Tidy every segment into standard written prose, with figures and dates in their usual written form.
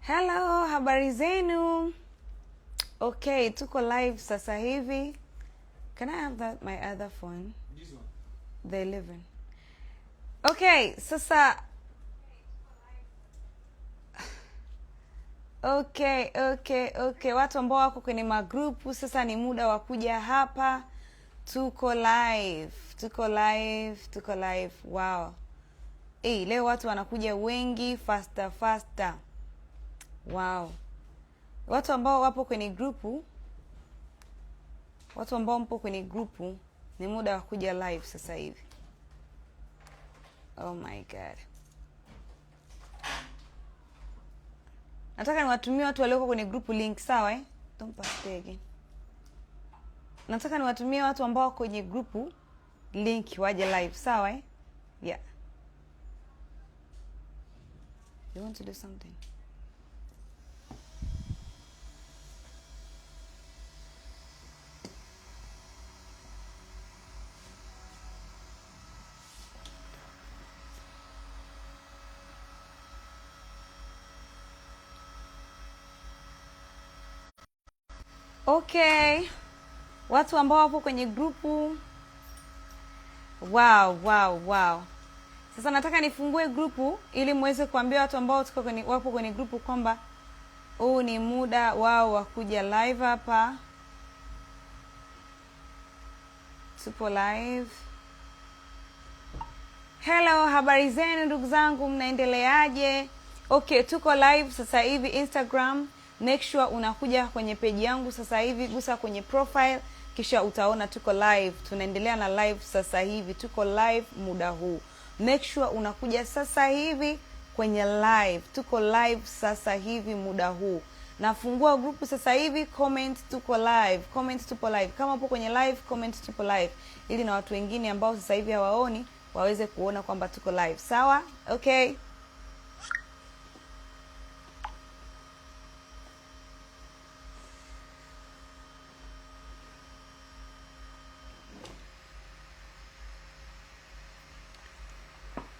Hello, habari zenu? Okay, tuko live sasa hivi. Can I have my other phone? This one. The 11. Okay, sasa Okay. Watu ambao wako kwenye magrupu sasa ni muda wa kuja hapa. Tuko live. Wow. Leo watu wanakuja wengi faster. Wow. Watu ambao wapo kwenye grupu, watu ambao mpo kwenye grupu, ni muda wa kuja live sasa hivi. Oh my god. Nataka niwatumie watu walioko kwenye grupu link, sawa Don't pass again. Nataka niwatumie watu ambao wako kwenye grupu link waje live, sawa Yeah. You want to do something? Okay. Watu ambao wapo kwenye grupu. Wow. Sasa nataka nifungue grupu ili muweze kuambia watu ambao wapo kwenye grupu kwamba huu ni muda wao wa kuja live hapa. Tupo live. Hello, habari zenu ndugu zangu, mnaendeleaje? Okay, tuko live sasa hivi Instagram. Make sure unakuja kwenye page yangu sasa hivi, gusa kwenye profile, kisha utaona tuko live. Tunaendelea na live sasa hivi, tuko live muda huu. Make sure unakuja sasa hivi kwenye live. Tuko live sasa hivi muda huu. Nafungua grupu sasa hivi, comment tuko live. Comment tupo live. Kama upo kwenye live, comment tupo live. Ili na watu wengine ambao sasa hivi hawaoni waweze kuona kwamba tuko live. Sawa? Okay.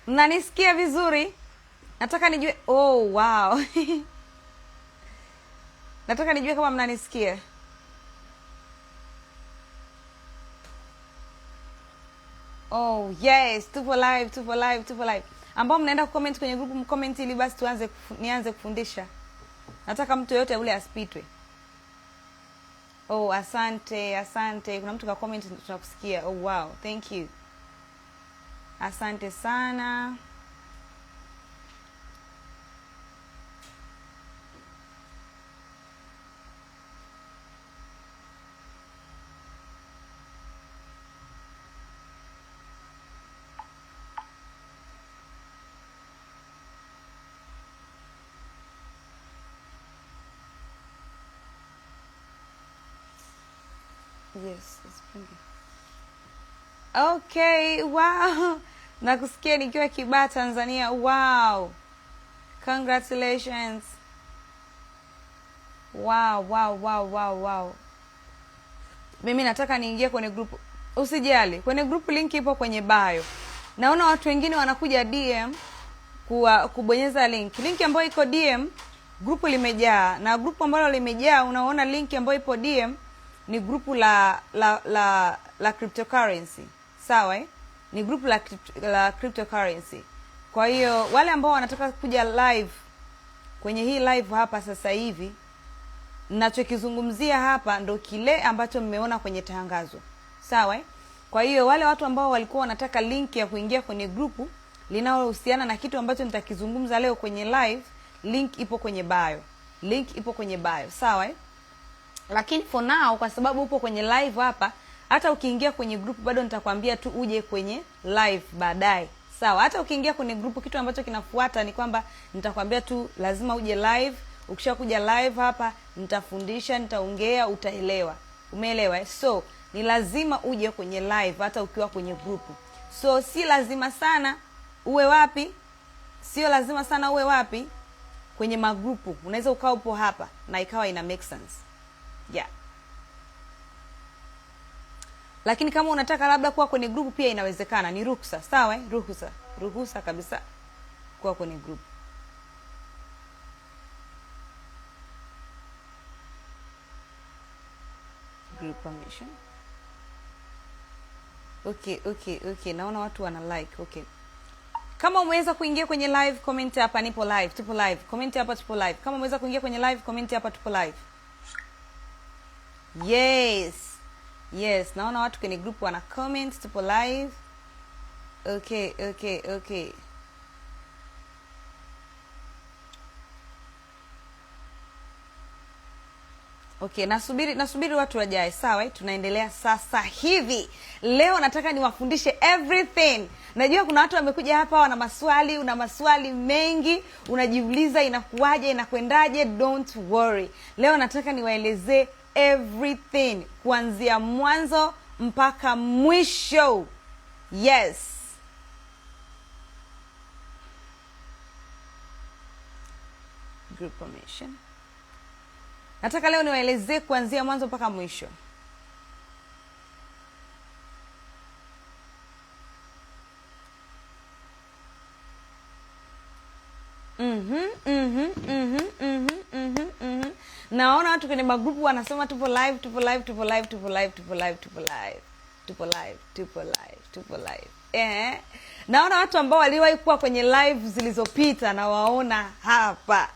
Mnanisikia vizuri? Nataka nijue. Oh, wow. Nataka nijue kama mnanisikia. Oh, yes. Tupo live. Ambao mnaenda kucomment kwenye group, mcomment ili basi nianze kufundisha. Nataka mtu yote ule asipitwe. Oh, asante. Kuna mtu ka comment tunakusikia. Oh, wow. Thank you. Asante sana. Yes, it's bringing. Okay, wow. Nakusikia nikiwa Kibaha, Tanzania. Wow. Congratulations. Wow. Mimi nataka niingie kwenye group. Usijali. Kwenye group link ipo kwenye bio. Naona watu wengine wanakuja DM kubonyeza link. Link ambayo iko DM, grupu limejaa. Na grupu ambalo limejaa, unaona link ambayo ipo DM ni grupu la cryptocurrency. Sawa Ni group la cryptocurrency. Kwa hiyo wale ambao wanataka kuja live kwenye hii live hapa sasa hivi, ninachokizungumzia hapa ndo kile ambacho mmeona kwenye tangazo. Sawa Kwa hiyo wale watu ambao walikuwa wanataka link ya kuingia kwenye grupu linalohusiana na kitu ambacho nitakizungumza leo kwenye live, link ipo kwenye bio. Sawa Lakini for now, kwa sababu upo kwenye live hapa, hata ukiingia kwenye group bado nitakwambia tu uje kwenye live baadaye. Sawa Hata ukiingia kwenye group, kitu ambacho kinafuata ni kwamba nitakwambia tu lazima uje live. Ukishakuja live hapa, nitafundisha, nitaongea, utaelewa. Umeelewa So ni lazima uje kwenye live hata ukiwa kwenye group. So si lazima sana uwe wapi? Sio lazima sana uwe wapi? Kwenye magrupu. Unaweza ukawa upo hapa na ikawa ina make sense. Yeah. Lakini kama unataka labda kuwa kwenye group pia inawezekana, ni ruhusa. Sawa Ruhusa kabisa kuwa kwenye group. Group permission. Okay, naona watu wana like. Okay, kama umeweza kuingia kwenye live, comment hapa nipo live, tupo live. Comment hapa tupo live. Kama umeweza kuingia kwenye live, comment hapa tupo live. Yes, naona watu kwenye group wana comment, tupo live. Okay. Okay, nasubiri watu wajae. Sawa, tunaendelea sasa hivi. Leo nataka niwafundishe everything. Najua kuna watu wamekuja hapa wana maswali, una maswali mengi, unajiuliza inakuwaje, inakwendaje. Don't worry. Leo nataka niwaelezee everything kuanzia mwanzo mpaka mwisho. Yes. Group permission. Nataka leo niwaelezee kuanzia mwanzo mpaka mwisho. Naona watu kwenye magrupu wanasema tupo live. Naona watu ambao waliwahi kuwa kwenye live zilizopita na waona hapa.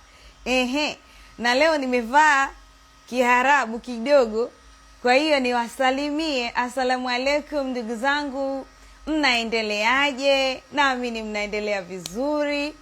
Na leo nimevaa Kiarabu kidogo, kwa hiyo niwasalimie. Asalamu alaikum ndugu zangu, mnaendeleaje? Naamini mnaendelea vizuri.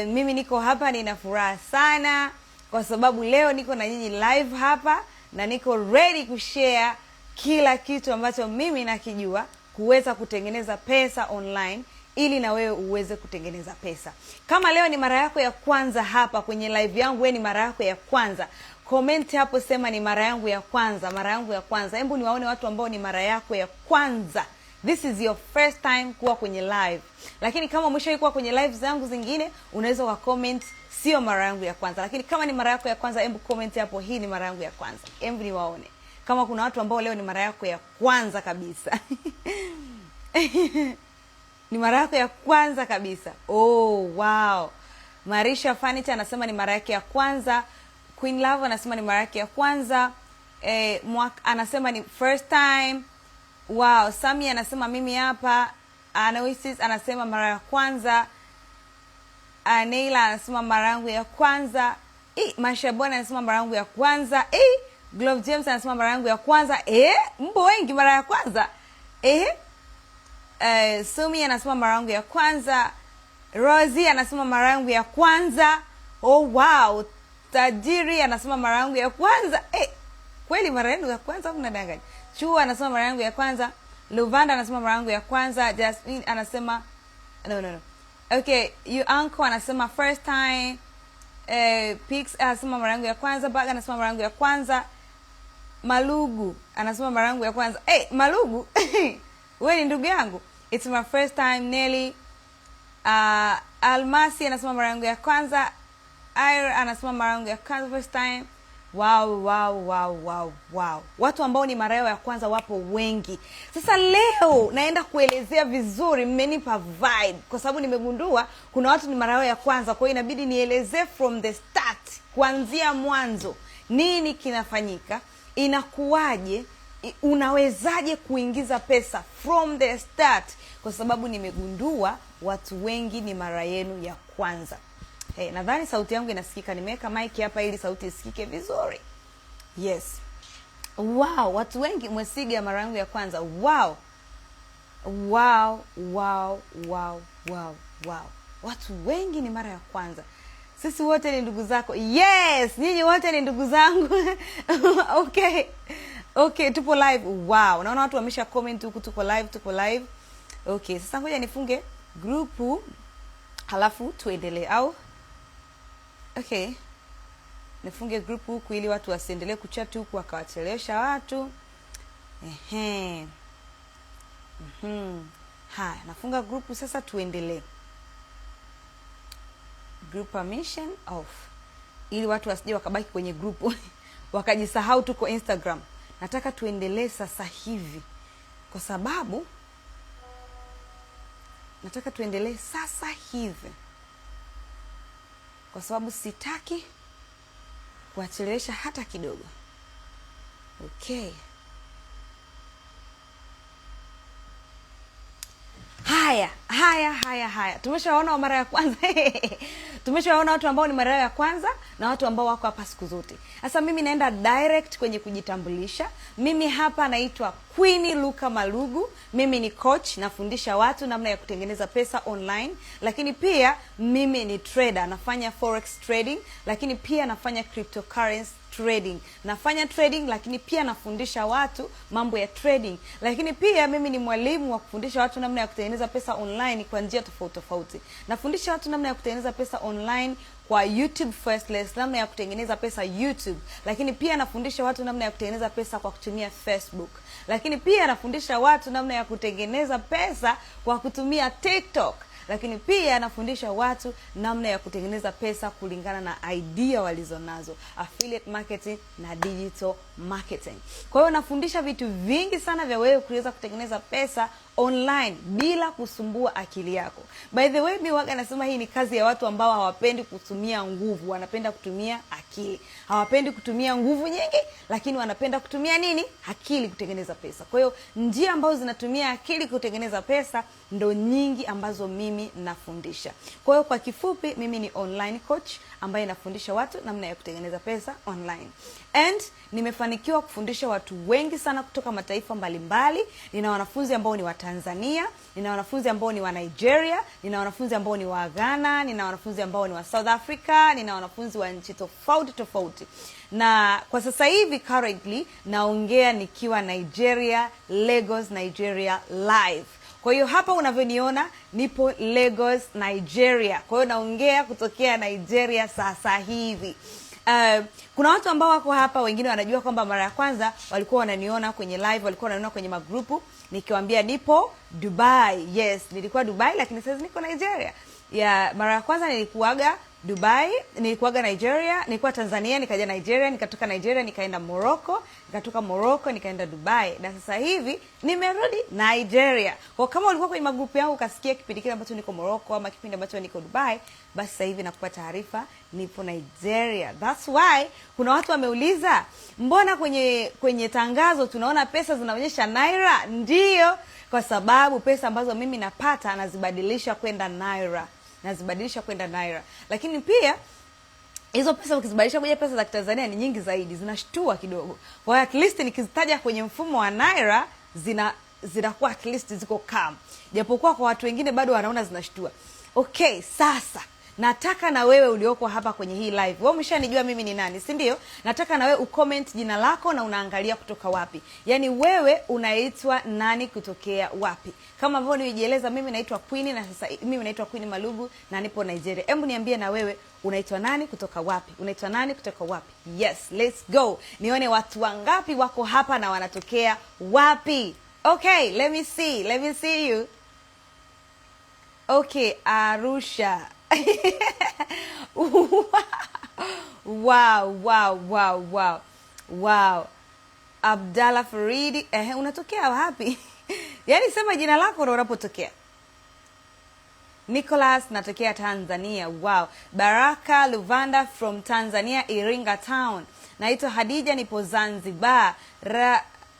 Mimi niko hapa, nina furaha sana kwa sababu leo niko na nyinyi live hapa na niko ready kushare kila kitu ambacho mimi nakijua kuweza kutengeneza pesa online, ili na wewe uweze kutengeneza pesa. Kama leo ni mara yako ya kwanza hapa kwenye live yangu, wewe ni mara yako ya kwanza, comment hapo, sema ni mara yangu ya kwanza. Hebu niwaone watu ambao ni mara yako ya kwanza. This is your first time kuwa kwenye live. Lakini kama umeshawahi kuwa kwenye live zangu zingine, unaweza wa comment sio mara yangu ya kwanza. Lakini kama ni mara yako ya kwanza, hebu comment hapo, hii ni mara yangu ya kwanza. Hebu niwaone kama kuna watu ambao leo ni mara yako ya kwanza kabisa. Ni mara yako ya kwanza kabisa. Oh, wow. Marisha Fanita anasema ni mara yake ya kwanza. Queen Love anasema ni mara yake ya kwanza. Anasema ni first time. Wow. Sami anasema mimi hapa. Anoisis anasema mara ya kwanza. Neila anasema mara yangu ya kwanza. Mashabona anasema mara yangu ya kwanza. Glove James anasema mara yangu ya kwanza. Mbo wengi mara ya kwanza. Sumi anasema mara yangu ya kwanza. Rosie anasema mara yangu ya kwanza. Oh wow. Tajiri anasema mara yangu ya kwanza. Kweli mara yangu ya kwanza mnadanganya. Chua anasema mara yangu ya kwanza. Luvanda anasema mara yangu ya kwanza. Jasmine anasema no. Okay, you uncle anasema first time. Pix anasema mara yangu ya kwanza. Baga anasema mara yangu ya kwanza. Malugu anasema mara yangu ya kwanza. Malugu. Wewe ni ndugu yangu. It's my first time. Nelly Almasi anasema mara yangu ya kwanza. Ira anasema mara yangu ya kwanza first time. Wow. Watu ambao ni mara yao ya kwanza wapo wengi. Sasa leo naenda kuelezea vizuri, mmenipa vibe kwa sababu nimegundua kuna watu ni mara yao ya kwanza, kwa hiyo inabidi nielezee from the start, kuanzia mwanzo. Nini kinafanyika? Inakuwaje? Unawezaje kuingiza pesa from the start? Kwa sababu nimegundua watu wengi ni mara yenu ya kwanza. Nadhani sauti yangu inasikika. Nimeweka mic hapa ili sauti isikike vizuri. Yes. Wow, watu wengi mwesiga mara yangu ya kwanza. Wow. Watu wengi ni mara ya kwanza. Sisi wote ni ndugu zako. Yes, nyinyi wote ni ndugu zangu. Okay, tupo live. Wow, naona watu wamesha comment huku tuko live. Okay, sasa ngoja nifunge grupu halafu tuendelee au? Okay. Nifunge grupu huku ili watu wasiendelee kuchat huku wakawachelewesha watu. Haya, nafunga grupu sasa, tuendelee. Group permission off. Ili watu wasije wakabaki kwenye grupu wakajisahau tuko Instagram. Nataka tuendelee sasa hivi kwa sababu sitaki kuwachelewesha hata kidogo. Okay. Haya. Tumeshaona wa mara ya kwanza. Tumeshaona watu ambao ni mara ya kwanza na watu ambao wako hapa siku zote. Sasa mimi naenda direct kwenye kujitambulisha. Mimi hapa naitwa Queen Luka Malugu. Mimi ni coach, nafundisha watu namna ya kutengeneza pesa online, lakini pia mimi ni trader, nafanya forex trading, lakini pia nafanya cryptocurrency trading. Nafanya trading lakini pia nafundisha watu mambo ya trading. Lakini pia mimi ni mwalimu wa kufundisha watu namna ya kutengeneza pesa online kwa njia tofauti. Nafundisha watu namna ya kutengeneza pesa online kwa YouTube Faceless, namna ya kutengeneza pesa YouTube. Lakini pia nafundisha watu namna ya kutengeneza pesa kwa kutumia Facebook. Lakini pia nafundisha watu namna ya kutengeneza pesa kwa kutumia TikTok. Lakini pia nafundisha watu namna ya kutengeneza pesa kulingana na idea walizonazo, affiliate marketing na digital marketing. Kwa hiyo nafundisha vitu vingi sana vya wewe kuweza kutengeneza pesa online bila kusumbua akili yako. By the way, mimi waga nasema hii ni kazi ya watu ambao hawapendi kutumia nguvu, wanapenda kutumia akili. Hawapendi kutumia nguvu nyingi, lakini wanapenda kutumia nini? Akili kutengeneza pesa. Kwa hiyo njia ambazo zinatumia akili kutengeneza pesa ndo nyingi ambazo mimi nafundisha. Kwa hiyo kwa kifupi, mimi ni online coach ambaye nafundisha watu namna ya kutengeneza pesa online. And nimefanikiwa kufundisha watu wengi sana kutoka mataifa mbalimbali. Nina wanafunzi ambao ni wa Tanzania, nina wanafunzi ambao ni wa Nigeria, nina wanafunzi ambao ni wa Ghana, nina wanafunzi ambao ni wa South Africa, nina wanafunzi wa nchi tofauti. Na kwa sasa hivi currently naongea nikiwa Nigeria, Lagos, Nigeria live. Kwa hiyo hapa unavyoniona nipo Lagos, Nigeria. Kwa hiyo naongea kutokea Nigeria sasa hivi. Kuna watu ambao wako hapa, wengine wanajua kwamba mara ya kwanza walikuwa wananiona kwenye live, walikuwa wananiona kwenye magrupu nikiwaambia nipo Dubai. Yes, nilikuwa Dubai lakini sasa niko Nigeria. Mara ya kwanza nilikuwaga Dubai, nilikuwaga Nigeria, nilikuwa Tanzania, nikaja Nigeria, nikatoka Nigeria nikaenda Morocco, nikatoka Morocco nikaenda Dubai, na sasa hivi nimerudi Nigeria. Kwa kama ulikuwa kwenye magrupu yangu ukasikia kipindi kile ambacho niko Morocco ama kipindi ambacho niko Dubai, basi sasa hivi nakupa taarifa nipo Nigeria. That's why kuna watu wameuliza, mbona kwenye tangazo tunaona pesa zinaonyesha naira? Ndio, kwa sababu pesa ambazo mimi napata nazibadilisha kwenda naira. Lakini pia hizo pesa ukizibadilisha kuja pesa za Tanzania ni nyingi zaidi, zinashtua kidogo. Kwa at least nikizitaja kwenye mfumo wa naira zinakuwa at least ziko calm. Japokuwa kwa watu wengine bado wanaona zinashtua. Okay, sasa nataka na wewe ulioko hapa kwenye hii live, wewe umeshanijua mimi ni nani, si ndio? Nataka na wewe ucomment jina lako na unaangalia kutoka wapi. Yaani wewe unaitwa nani kutokea wapi? Kama ambavyo nimejieleza, mimi naitwa Queen, na sasa mimi naitwa Queen Malugu na nipo Nigeria. Hebu niambie na wewe unaitwa nani kutoka wapi? Unaitwa nani kutoka wapi? Yes, let's go. Nione watu wangapi wako hapa na wanatokea wapi. Okay, let me see you. Okay, Arusha. Wow. Abdalla Faridi, unatokea wapi? Yaani sema jina lako na unapotokea. Nicholas, natokea Tanzania. Wow. Baraka Luvanda from Tanzania, Iringa town. Naitwa Hadija, nipo Zanzibar.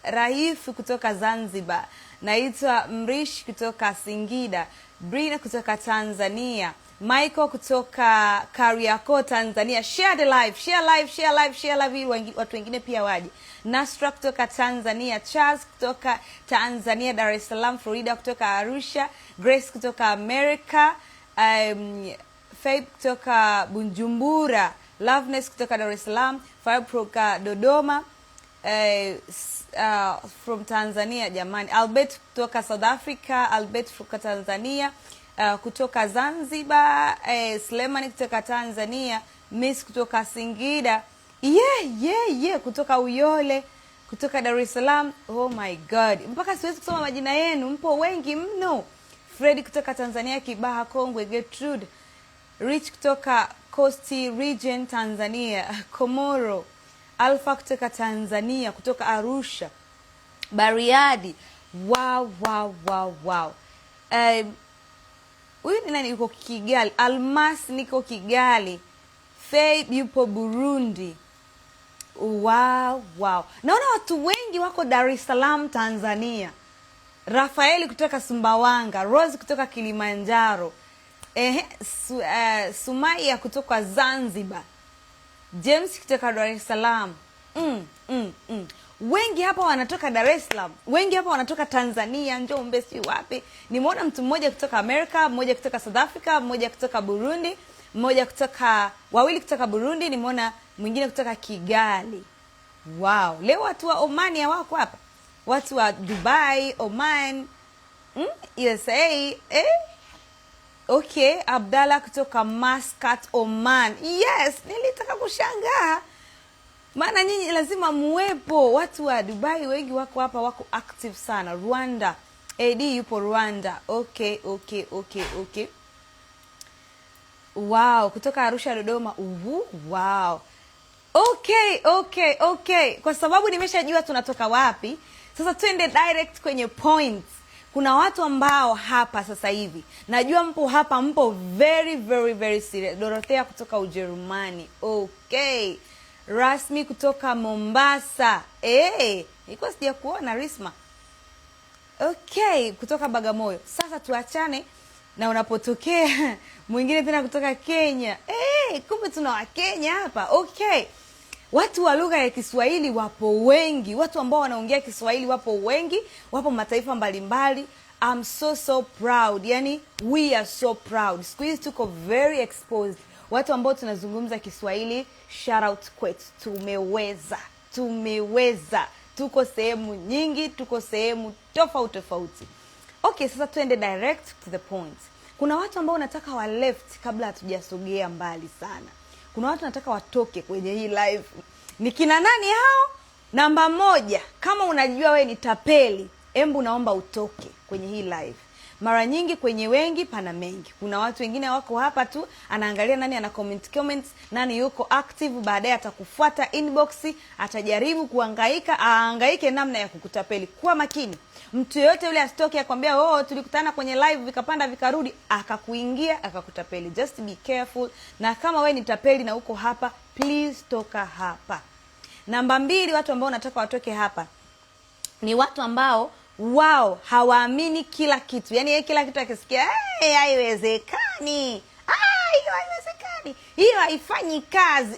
Raif kutoka Zanzibar. Naitwa Mrish kutoka Singida. Brina kutoka Tanzania. Michael kutoka Kariakoo, Tanzania. Share the live, share live, watu wengine pia waje. Nasra kutoka Tanzania, Charles kutoka Tanzania, Dar es Salaam, Florida kutoka Arusha, Grace kutoka America, Faith kutoka Bujumbura, Loveness kutoka Dar es Salaam, Fab kutoka Dodoma, from Tanzania jamani, Albert kutoka South Africa, Albert kutoka Tanzania, kutoka Zanzibar, Suleiman kutoka Tanzania, Miss kutoka Singida, kutoka Uyole, kutoka Dar es Salaam. Oh my God, mpaka siwezi kusoma majina yenu, mpo wengi mno. Fred kutoka Tanzania, Kibaha Kongwe, Gertrude Rich kutoka Coastal Region Tanzania, Komoro, Alpha kutoka Tanzania, kutoka Arusha, Bariadi. Wow. Huyu ni nani yuko Kigali? Almas niko Kigali. Faith yupo Burundi. Wow. Naona watu wengi wako Dar es Salaam, Tanzania. Rafaeli kutoka Sumbawanga, Rose kutoka Kilimanjaro, Sumaya kutoka Zanzibar, James kutoka Dar es Salaam. Wengi hapa wanatoka Dar es Salaam, wengi hapa wanatoka Tanzania, Njombe, si wapi. Nimeona mtu mmoja kutoka America, mmoja kutoka South Africa, mmoja kutoka Burundi, wawili kutoka Burundi, nimeona mwingine kutoka Kigali. Wow, leo watu wa Oman wako hapa. Watu wa Dubai, Oman, USA, Okay, Abdalla kutoka Muscat, Oman. Yes, nilitaka kushangaa. Maana nyinyi lazima muwepo. Watu wa Dubai wengi wako hapa, wako active sana. Rwanda, AD yupo Rwanda. Okay. Wow, kutoka Arusha, Dodoma. Wow. Okay. Kwa sababu nimeshajua tunatoka wapi, sasa twende direct kwenye points. Kuna watu ambao hapa sasa hivi, najua mpo hapa, mpo very very very serious. Dorothea kutoka Ujerumani. Okay. Rasmi kutoka Mombasa. Niko sija kuona Risma. Okay, kutoka Bagamoyo. Sasa tuachane na unapotokea mwingine tena kutoka Kenya. Kumbe tuna wa Kenya hapa. Okay. Watu wa lugha ya Kiswahili wapo wengi. Watu ambao wanaongea Kiswahili wapo wengi. Wapo mataifa mbalimbali. I'm so proud. Yani we are so proud. Siku hizi tuko very exposed. Watu ambao tunazungumza Kiswahili, shout out kwetu. Tumeweza. Tuko sehemu nyingi, tuko sehemu tofauti. Okay, sasa tuende direct to the point. Kuna watu ambao wanataka wa left kabla hatujasogea mbali sana. Kuna watu wanataka watoke kwenye hii live. Ni kina nani hao? Namba 1, kama unajua we ni tapeli, embu naomba utoke kwenye hii live. Mara nyingi kwenye wengi pana mengi. Kuna watu wengine wako hapa tu, anaangalia nani ana comments, nani yuko active, baadaye atakufuata inbox, atajaribu ahangaike namna ya kukutapeli. Kuwa makini. Mtu yote yule asitoke akwambia, tulikutana kwenye live vikapanda vikarudi, akakuingia akakutapeli. Just be careful. Na kama we ni tapeli na uko hapa, please toka hapa. Namba 2, watu ambao nataka watoke hapa ni watu ambao hawaamini kila kitu. Yani kila kitu akisikia, haiwezekani. Haiwezekani. Hiyo haifanyi kazi.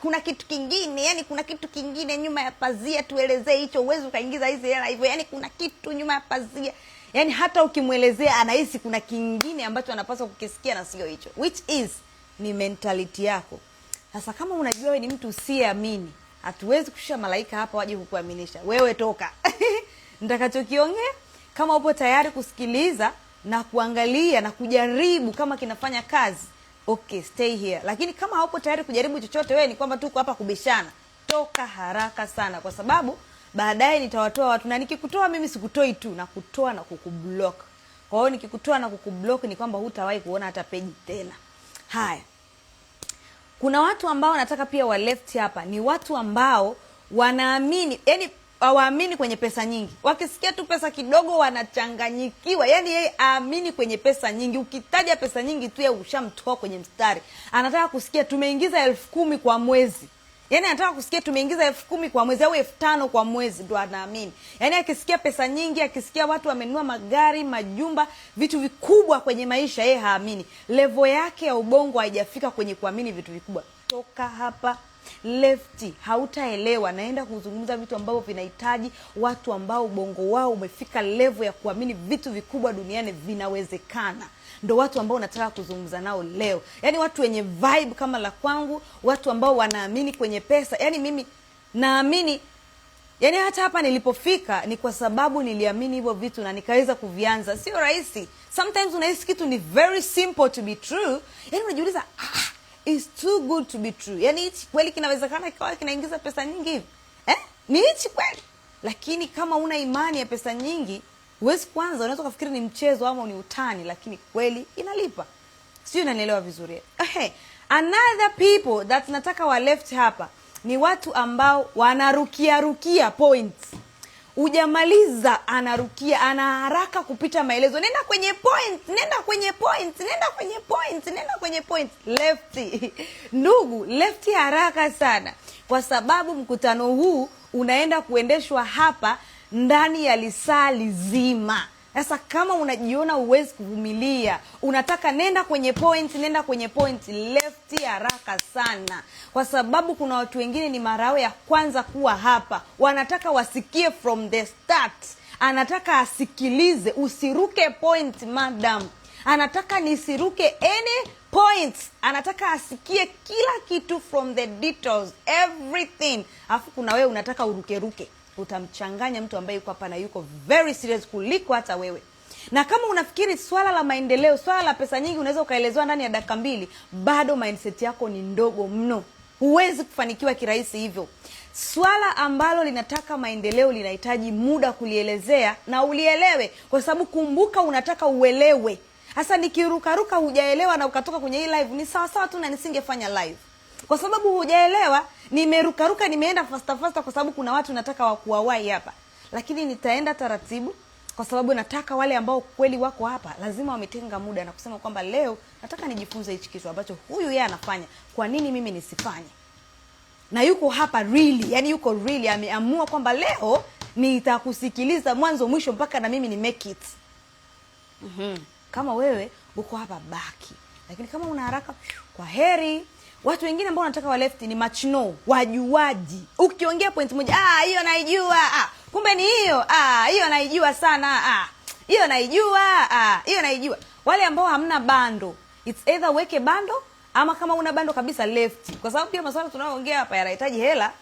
Kuna kitu kingine, yani kuna kitu kingine nyuma ya pazia, tuelezee hicho. Uwezo ukaingiza hizi hela hivyo. Yani kuna kitu nyuma ya pazia. Yani hata ukimwelezea anahisi kuna kingine ambacho anapaswa kukisikia na sio hicho. Which is ni mentality yako. Sasa kama unajua wewe ni mtu usiyeamini, hatuwezi kushusha malaika hapa waje kukuaminisha. Wewe toka. Nitakachokiongea, kama upo tayari kusikiliza na kuangalia na kujaribu kama kinafanya kazi, okay, stay here. Lakini kama haupo tayari kujaribu chochote, wewe ni kwamba tuko hapa kubishana, toka haraka sana, kwa sababu baadaye nitawatoa watu, na nikikutoa mimi sikutoi tu, na kutoa na kukublock. Kwa hiyo nikikutoa na kukublock ni kwamba hutawahi kuona hata page tena. Haya. Kuna watu ambao wanataka pia wa left hapa, ni watu ambao wanaamini, yani hawaamini kwenye pesa nyingi. Wakisikia tu pesa kidogo wanachanganyikiwa. Yani yeye aamini kwenye pesa nyingi. Ukitaja pesa nyingi tu yeye ushamtoa kwenye mstari. Anataka kusikia tumeingiza 10,000 kwa mwezi. Yani anataka kusikia tumeingiza 10,000 kwa mwezi au 5,000 kwa mwezi, ndo anaamini. Yani akisikia pesa nyingi, akisikia watu wamenunua magari, majumba, vitu vikubwa kwenye maisha, yeye haamini. Level yake ya ubongo haijafika kwenye kuamini vitu vikubwa. Toka hapa. Lefty, hautaelewa. Naenda kuzungumza vitu ambavyo vinahitaji watu ambao ubongo wao umefika level ya kuamini vitu vikubwa duniani vinawezekana. Ndo watu ambao nataka kuzungumza nao leo. Yani watu wenye vibe kama la kwangu, watu ambao wanaamini kwenye pesa. Yani mimi naamini, yani hata hapa nilipofika ni kwa sababu niliamini hivyo vitu na nikaweza kuvianza. Sio rahisi. Sometimes unahisi kitu ni very simple to be true. Yani unajiuliza, it's too good to be true. Yani hichi kweli kinawezekana kikawa kinaingiza pesa nyingi hivi? Ni hichi kweli? Lakini kama una imani ya pesa nyingi, huwezi kwanza, unaweza kufikiri ni mchezo ama ni utani, lakini kweli inalipa. Sio, unanielewa vizuri? Another people that nataka wa left hapa ni watu ambao wanarukia points. Ujamaliza anarukia, ana haraka kupita maelezo. Nenda kwenye point. Lefty. Ndugu, lefty haraka sana. Kwa sababu mkutano huu unaenda kuendeshwa hapa ndani ya lisaa lizima. Sasa kama unajiona uwezi kuvumilia, unataka nenda kwenye point, left haraka sana, kwa sababu kuna watu wengine ni mara ya kwanza kuwa hapa, wanataka wasikie from the start. Anataka asikilize, usiruke point madam. Anataka nisiruke any point, anataka asikie kila kitu from the details, everything. Afu kuna wewe unataka uruke. Utamchanganya mtu ambaye yuko hapa na yuko very serious kuliko hata wewe. Na kama unafikiri swala la maendeleo, swala la pesa nyingi unaweza ukaelezewa ndani ya dakika 2, bado mindset yako ni ndogo mno. Huwezi kufanikiwa kirahisi hivyo. Swala ambalo linataka maendeleo linahitaji muda kulielezea na ulielewe, kwa sababu kumbuka unataka uelewe. Sasa nikirukaruka hujaelewa na ukatoka kwenye hii live, ni sawa sawa tu na nisingefanya live. Kwa sababu hujaelewa, nimerukaruka, nimeenda fasta kwa sababu kuna watu nataka wakuwawai hapa. Lakini nitaenda taratibu kwa sababu nataka wale ambao kweli wako hapa lazima wametenga muda na kusema kwamba leo nataka nijifunze hichi kitu ambacho huyu yeye anafanya, kwa nini mimi nisifanye? Na yuko hapa really, yani yuko really ameamua kwamba leo nitakusikiliza mwanzo mwisho mpaka na mimi ni make it. Kama wewe uko hapa baki. Lakini kama una haraka, kwa heri. Watu wengine ambao wanataka wa left ni machno, wajuaji. Ukiongea point moja, hiyo naijua. Kumbe ni hiyo. Hiyo naijua sana. Hiyo naijua. Wale ambao hamna bando, it's either weke bando ama kama una bando kabisa left. Kwa sababu pia masuala tunayoongea hapa yanahitaji hela.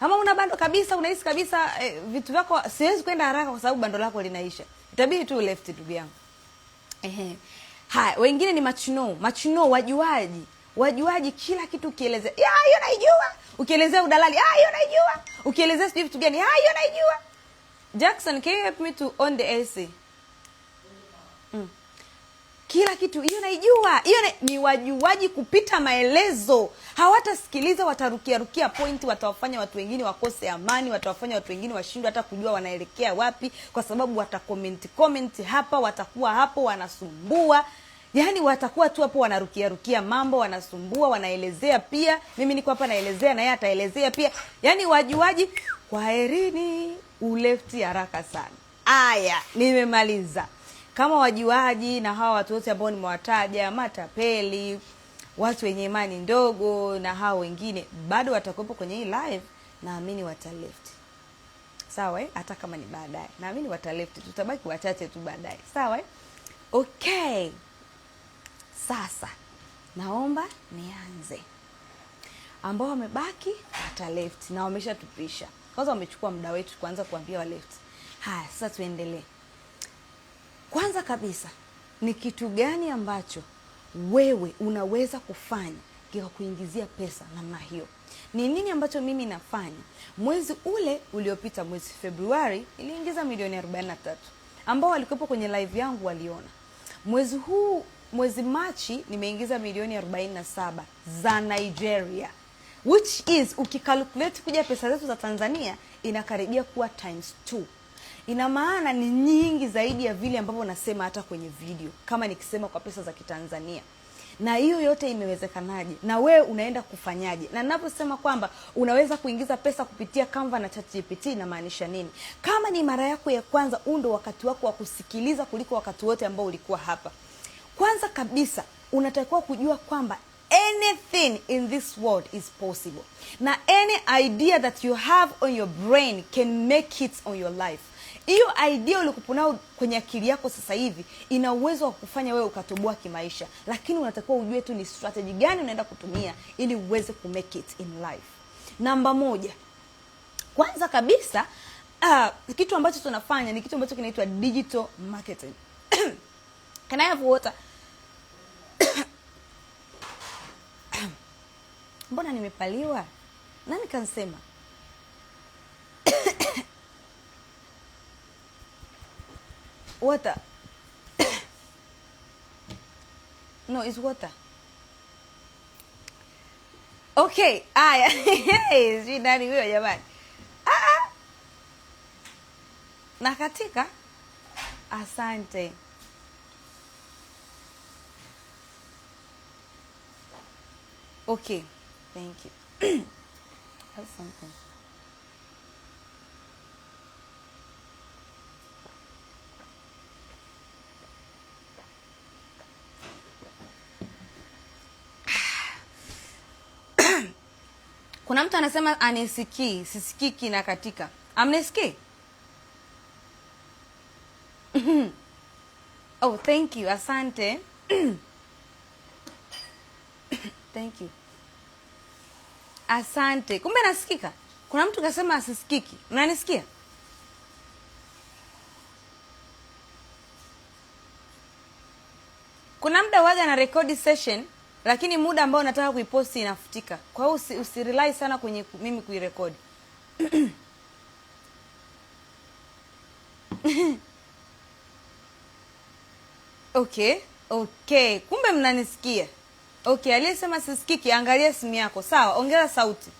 Ama una bando kabisa, unahisi kabisa vitu vyako siwezi kwenda haraka kwa sababu bando lako linaisha. Itabidi tu left ndugu yangu. Haya, wengine ni machno, wajuaji kila kitu ukielezea. Hiyo naijua. Ukielezea udalali, hiyo naijua. Ukielezea sijui vitu gani, hiyo naijua. Jackson, can you help me to on the AC? Kila kitu hiyo naijua. Ni wajuaji kupita maelezo. Hawatasikiliza, watarukia point, watawafanya watu wengine wakose amani, watawafanya watu wengine washindwe hata kujua wanaelekea wapi, kwa sababu watakomment hapa, watakuwa hapo wanasumbua. Yaani watakuwa tu hapo wanarukia mambo, wanasumbua, wanaelezea pia. Mimi niko hapa naelezea na yeye ataelezea pia. Yaani wajuaji, kwaherini, ulefti haraka sana. Aya, nimemaliza. Kama wajuaji na hawa watu wote ambao nimewataja, matapeli, watu wenye imani ndogo na hao wengine bado watakuwepo kwenye hii live, naamini wataleft. Sawa hata kama ni baadaye. Naamini wataleft. Tutabaki wachache tu baadaye. Sawa Okay. Sasa naomba nianze. Ambao wamebaki wataleft na wameshatupisha. Kwanza wamechukua muda wetu kwanza kuambia wa left. Haya, sasa tuendelee. Kwanza kabisa, ni kitu gani ambacho wewe unaweza kufanya kwa kuingizia pesa namna hiyo? Ni nini ambacho mimi nafanya? Mwezi ule uliopita, mwezi Februari, niliingiza milioni 43. Ambao walikuwepo kwenye live yangu waliona. Mwezi huu, mwezi Machi, nimeingiza milioni 47 za Nigeria. Which is, ukikalculate kuja pesa zetu za Tanzania, inakaribia kuwa times 2. Ina maana ni nyingi zaidi ya vile ambavyo nasema hata kwenye video, kama nikisema kwa pesa za Kitanzania. Na hiyo yote imewezekanaje? Na wewe unaenda kufanyaje? Na ninaposema kwamba unaweza kuingiza pesa kupitia Canva na ChatGPT, inamaanisha nini? Kama ni mara yako ya kwanza, ndo wakati wako wa kusikiliza kuliko wakati wote ambao ulikuwa hapa. Kwanza kabisa, unatakiwa kujua kwamba anything in this world is possible. Na any idea that you have on your brain can make it on your life. Hiyo idea ulikuponao kwenye akili yako sasa hivi ina uwezo wa kufanya wewe ukatoboa kimaisha, lakini unatakiwa ujue tu ni strategy gani unaenda kutumia ili uweze ku make it in life. Namba 1. Kwanza kabisa, kitu ambacho tunafanya ni kitu ambacho kinaitwa digital marketing. Can I have water? Mbona nimepaliwa? Nani kansema? Water. No, it's water. Okay. Aya. Si nani huyo jamani? Na katika. Asante. Okay. Thank you. Have something. Kuna mtu anasema anisikii, sisikiki na katika. Amnisikii? Oh, thank you. Asante. Thank you. Asante. Kumbe nasikika. Kuna mtu kasema asisikiki. Unanisikia? Kuna muda waga na record session, lakini muda ambao nataka kuiposti inafutika. Kwa hiyo usirely sana kwenye mimi kuirekodi. Okay. Kumbe mnanisikia. Okay, aliyesema sisikiki, angalia simu yako. Sawa, ongeza sauti.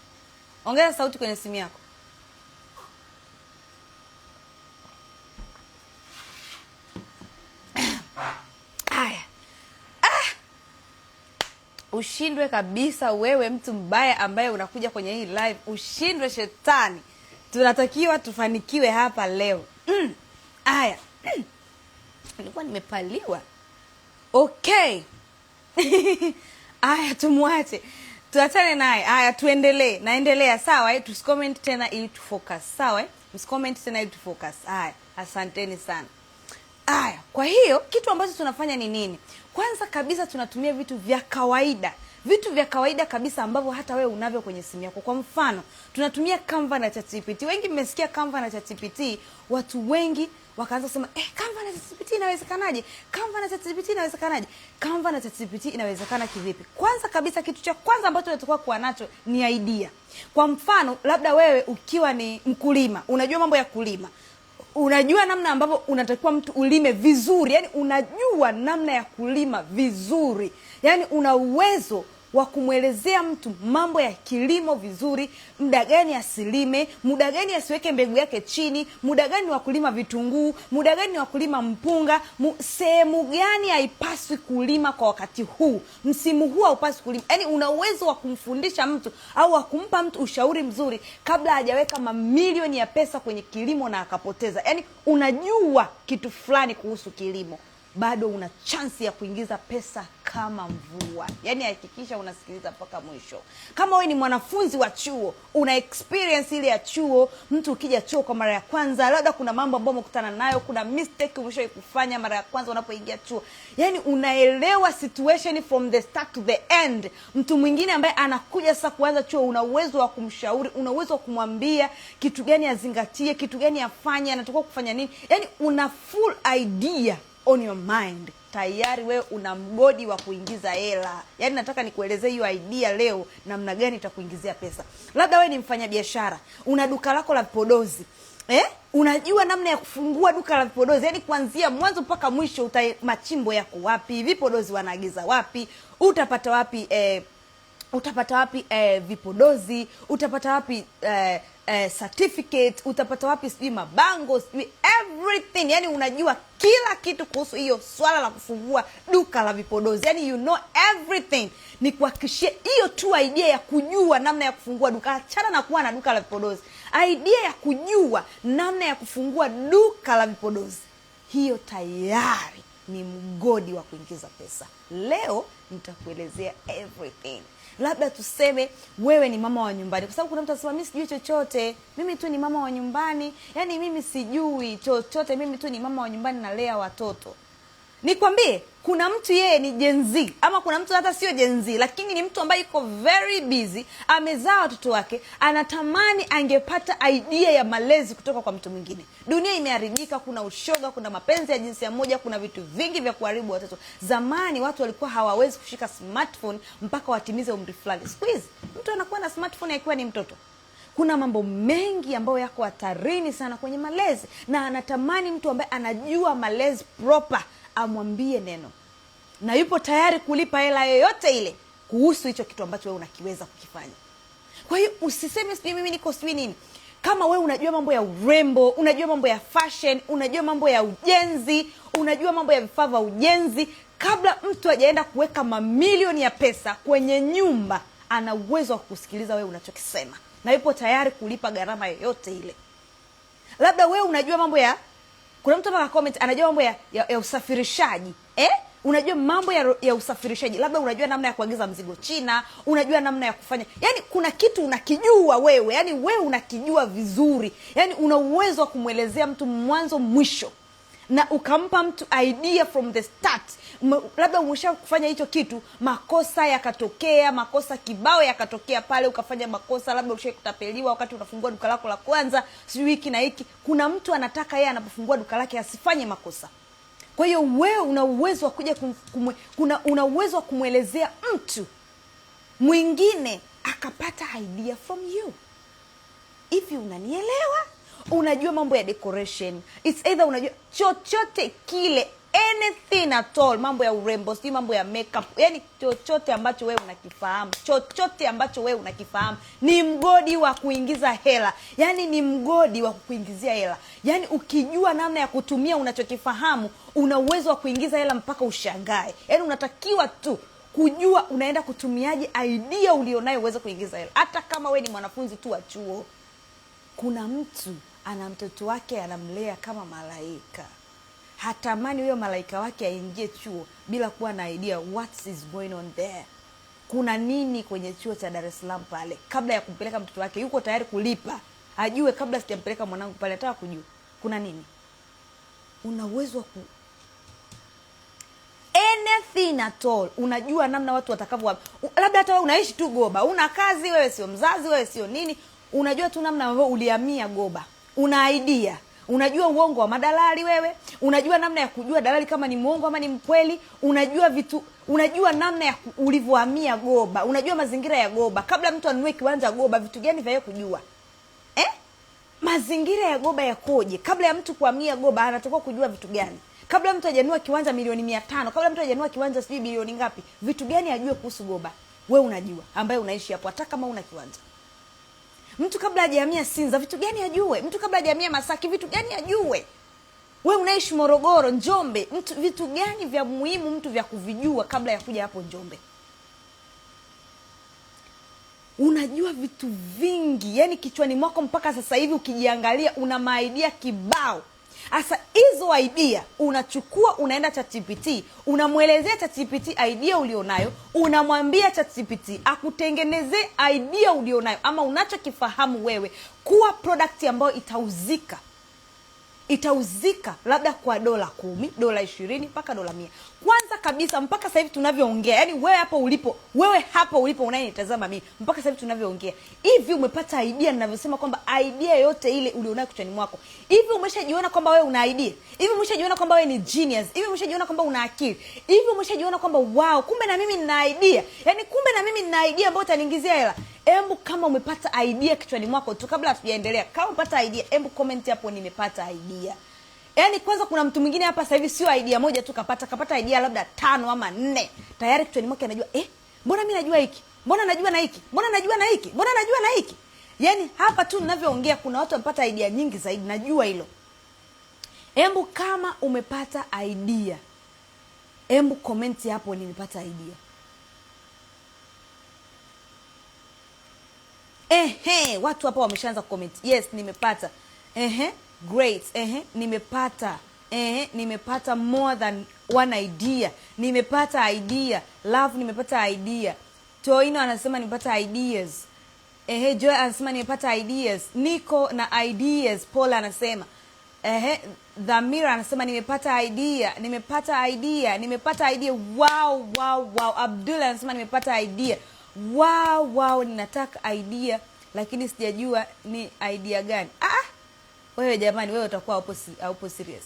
Ongeza sauti kwenye simu yako. Haya. Ushindwe kabisa wewe mtu mbaya ambaye unakuja kwenye hii live. Ushindwe shetani. Tunatakiwa tufanikiwe hapa leo. Haya. Nilikuwa nimepaliwa. Okay. Haya, tumwache. Tuachane naye. Haya, tuendelee. Naendelea, sawa? Tusicomment tena ili tufocus. Sawa? Msicomment tena ili tufocus. Haya, asanteni sana. Haya, kwa hiyo kitu ambacho tunafanya ni nini? Kwanza kabisa tunatumia vitu vya kawaida. Vitu vya kawaida kabisa ambavyo hata wewe unavyo kwenye simu yako. Kwa mfano, tunatumia Canva na ChatGPT. Wengi mmesikia Canva na ChatGPT, watu wengi wakaanza kusema, Canva na ChatGPT inawezekanaje? Canva na ChatGPT inawezekanaje? Canva na ChatGPT inawezekana kivipi? Kwanza kabisa kitu cha kwanza ambacho unatakiwa kuwa nacho ni idea. Kwa mfano, labda wewe ukiwa ni mkulima, unajua mambo ya kulima. Unajua namna ambavyo unatakiwa mtu ulime vizuri. Yaani unajua namna ya kulima vizuri. Yaani una uwezo wa kumwelezea mtu mambo ya kilimo vizuri, muda gani asilime, muda gani asiweke mbegu yake chini, muda gani wa kulima vitunguu, muda gani wa kulima mpunga, sehemu gani haipaswi kulima kwa wakati huu, msimu huu haupaswi kulima. Yaani una uwezo wa kumfundisha mtu au wa kumpa mtu ushauri mzuri kabla hajaweka mamilioni ya pesa kwenye kilimo na akapoteza. Yaani unajua kitu fulani kuhusu kilimo, bado una chance ya kuingiza pesa kama mvua. Yaani hakikisha unasikiliza mpaka mwisho. Kama wewe ni mwanafunzi wa chuo, una experience ile ya chuo, mtu ukija chuo kwa mara ya kwanza, labda kuna mambo ambayo umekutana nayo, kuna mistake umeshawahi kufanya mara ya kwanza unapoingia chuo. Yaani unaelewa situation from the start to the end. Mtu mwingine ambaye anakuja sasa kuanza chuo, una uwezo wa kumshauri, una uwezo wa kumwambia kitu gani azingatie, kitu gani afanye, anatakiwa kufanya nini. Yaani una full idea on your mind. Tayari wewe una mgodi wa kuingiza hela. Yaani nataka nikuelezee hiyo idea leo namna gani itakuingizia pesa. Labda wewe ni mfanyabiashara, una duka lako la vipodozi. Unajua namna ya kufungua duka la vipodozi. Yaani kuanzia mwanzo mpaka mwisho, machimbo yako wapi, vipodozi wanaagiza wapi, utapata wapi vipodozi, utapata wapi certificate, utapata wapi sijui mabango, sijui everything. Yaani unajua kila kitu kuhusu hiyo swala la kufungua duka la vipodozi. Yaani you know everything. Ni kuhakikishia hiyo tu idea ya kujua namna ya kufungua duka. Achana na kuwa na duka la vipodozi. Idea ya kujua namna ya kufungua duka la vipodozi, hiyo tayari ni mgodi wa kuingiza pesa. Leo nitakuelezea everything. Labda tuseme wewe ni mama wa nyumbani. Kwa sababu kuna mtu anasema mimi sijui chochote, mimi tu ni mama wa nyumbani. Yaani mimi sijui chochote, mimi tu ni mama wa nyumbani nalea watoto. Nikwambie, kuna mtu yeye ni Gen Z, ama kuna mtu hata sio Gen Z, lakini ni mtu ambaye yuko very busy, amezaa watoto wake, anatamani angepata idea ya malezi kutoka kwa mtu mwingine. Dunia imeharibika, kuna ushoga, kuna mapenzi ya jinsia moja, kuna vitu vingi vya kuharibu watoto. Zamani watu walikuwa hawawezi kushika smartphone mpaka watimize umri fulani. Siku hizi mtu anakuwa na smartphone akiwa ni mtoto. Kuna mambo mengi ambayo yako hatarini sana kwenye malezi, na anatamani mtu ambaye anajua malezi proper amwambie neno, na yupo tayari kulipa hela yoyote ile kuhusu hicho kitu ambacho wewe unakiweza kukifanya. Kwa hiyo usiseme sijui mimi niko sijui nini. Kama wewe unajua mambo ya urembo, unajua mambo ya fashion, unajua mambo ya ujenzi, unajua mambo ya vifaa vya ujenzi, kabla mtu hajaenda kuweka mamilioni ya pesa kwenye nyumba, ana uwezo wa kusikiliza wewe unachokisema, na yupo tayari kulipa gharama yoyote ile. Labda wewe unajua mambo ya, kuna mtu mpaka comment anajua mambo ya usafirishaji. unajua mambo ya usafirishaji, labda unajua namna ya kuagiza mzigo China, unajua namna ya kufanya, yani kuna kitu unakijua wewe, yani wewe unakijua vizuri, yani una uwezo wa kumwelezea mtu mwanzo mwisho, na ukampa mtu idea from the start. Labda umesha kufanya hicho kitu, makosa yakatokea, makosa kibao yakatokea pale, ukafanya makosa, labda ushakutapeliwa wakati unafungua duka lako la kwanza, sijui hiki na hiki. Kuna mtu anataka yeye anapofungua duka lake asifanye makosa. Kwa hiyo wewe una uwezo wa kuja una uwezo wa kumwelezea mtu mwingine akapata idea from you. If you unanielewa, unajua mambo ya decoration, it's either unajua chochote kile, anything at all, mambo ya urembo, si mambo ya makeup, yani chochote ambacho wewe unakifahamu, chochote ambacho wewe unakifahamu ni mgodi wa kuingiza hela. Yani ni mgodi wa kuingizia hela. Yani ukijua namna ya kutumia unachokifahamu, una uwezo wa kuingiza hela mpaka ushangae. Yani unatakiwa tu kujua unaenda kutumiaje idea ulionayo uweze kuingiza hela. Hata kama wewe ni mwanafunzi tu wa chuo, kuna mtu ana mtoto wake anamlea kama malaika, hatamani huyo malaika wake aingie chuo bila kuwa na idea what is going on there. Kuna nini kwenye chuo cha Dar es Salaam pale? Kabla ya kumpeleka mtoto wake, yuko tayari kulipa ajue, kabla sijampeleka mwanangu pale nataka kujua kuna nini. Una uwezo wa anything at all. Unajua namna watu watakavyo, labda hata wewe unaishi tu Goba, una kazi, wewe sio mzazi, wewe sio nini, unajua tu namna wewe ulihamia Goba, una idea. Unajua uongo wa madalali wewe, unajua namna ya kujua dalali kama ni muongo ama ni mkweli, unajua vitu, unajua namna ya ulivyohamia Goba, unajua mazingira ya Goba. Kabla mtu anunue kiwanja Goba, vitu gani vya kujua? Mazingira ya Goba yakoje? Kabla ya mtu kuhamia Goba anatakiwa kujua vitu gani? Kabla mtu hajanunua kiwanja milioni 500, kabla mtu hajanunua kiwanja sijui bilioni ngapi, vitu gani ajue kuhusu Goba? Wewe unajua, ambaye unaishi hapo hata kama una kiwanja. Mtu kabla hajahamia Sinza, vitu gani ajue? Mtu kabla hajahamia Masaki, vitu gani ajue? Wewe unaishi Morogoro, Njombe, mtu vitu gani vya muhimu mtu vya kuvijua kabla ya kuja hapo Njombe? Unajua vitu vingi, yani kichwani mwako mpaka sasa hivi ukijiangalia una maidia kibao. Asa hizo idea unachukua, unaenda ChatGPT, unamwelezea ChatGPT idea ulionayo, unamwambia ChatGPT akutengenezee idea ulionayo ama unachokifahamu wewe kuwa product ambayo itauzika labda kwa $10, $20 mpaka $100. Kwanza kabisa mpaka sasa hivi tunavyoongea, yani wewe hapo ulipo unayenitazama mimi, mpaka sasa hivi tunavyoongea hivi umepata idea. Ninavyosema kwamba idea yote ile ulionayo kichwani mwako, hivi umeshajiona kwamba wewe una idea? Hivi umeshajiona kwamba wewe ni genius? Hivi umeshajiona kwamba una akili? Hivi umeshajiona kwamba wow, kumbe na mimi nina idea? Yani kumbe na mimi nina idea ambayo itaniingizia hela. Embu kama umepata idea kichwani mwako tu, kabla hatujaendelea, kama umepata idea, embu comment hapo nimepata idea. Yani kwanza kuna mtu mwingine hapa sasa hivi sio idea moja tu kapata idea labda 5 ama 4. Tayari kichwani mwake anajua, mbona mimi najua hiki? Mbona najua na hiki? Mbona najua na hiki? Mbona najua na hiki? Yani hapa tu ninavyoongea kuna watu wamepata idea nyingi zaidi, najua hilo. Embu kama umepata idea, embu comment hapo nimepata idea. Watu hapa wameshaanza comment. Yes, nimepata. Great. Nimepata. Nimepata more than one idea. Nimepata idea. Love, nimepata idea. Toino anasema nimepata ideas. Joy anasema nimepata ideas. Nico na ideas. Paul anasema. Dhamira anasema nimepata idea. Nimepata idea. Wow. Abdullah anasema nimepata idea. Wow, ninataka idea lakini sijajua ni idea gani. Wewe jamani, wewe utakuwa haupo serious.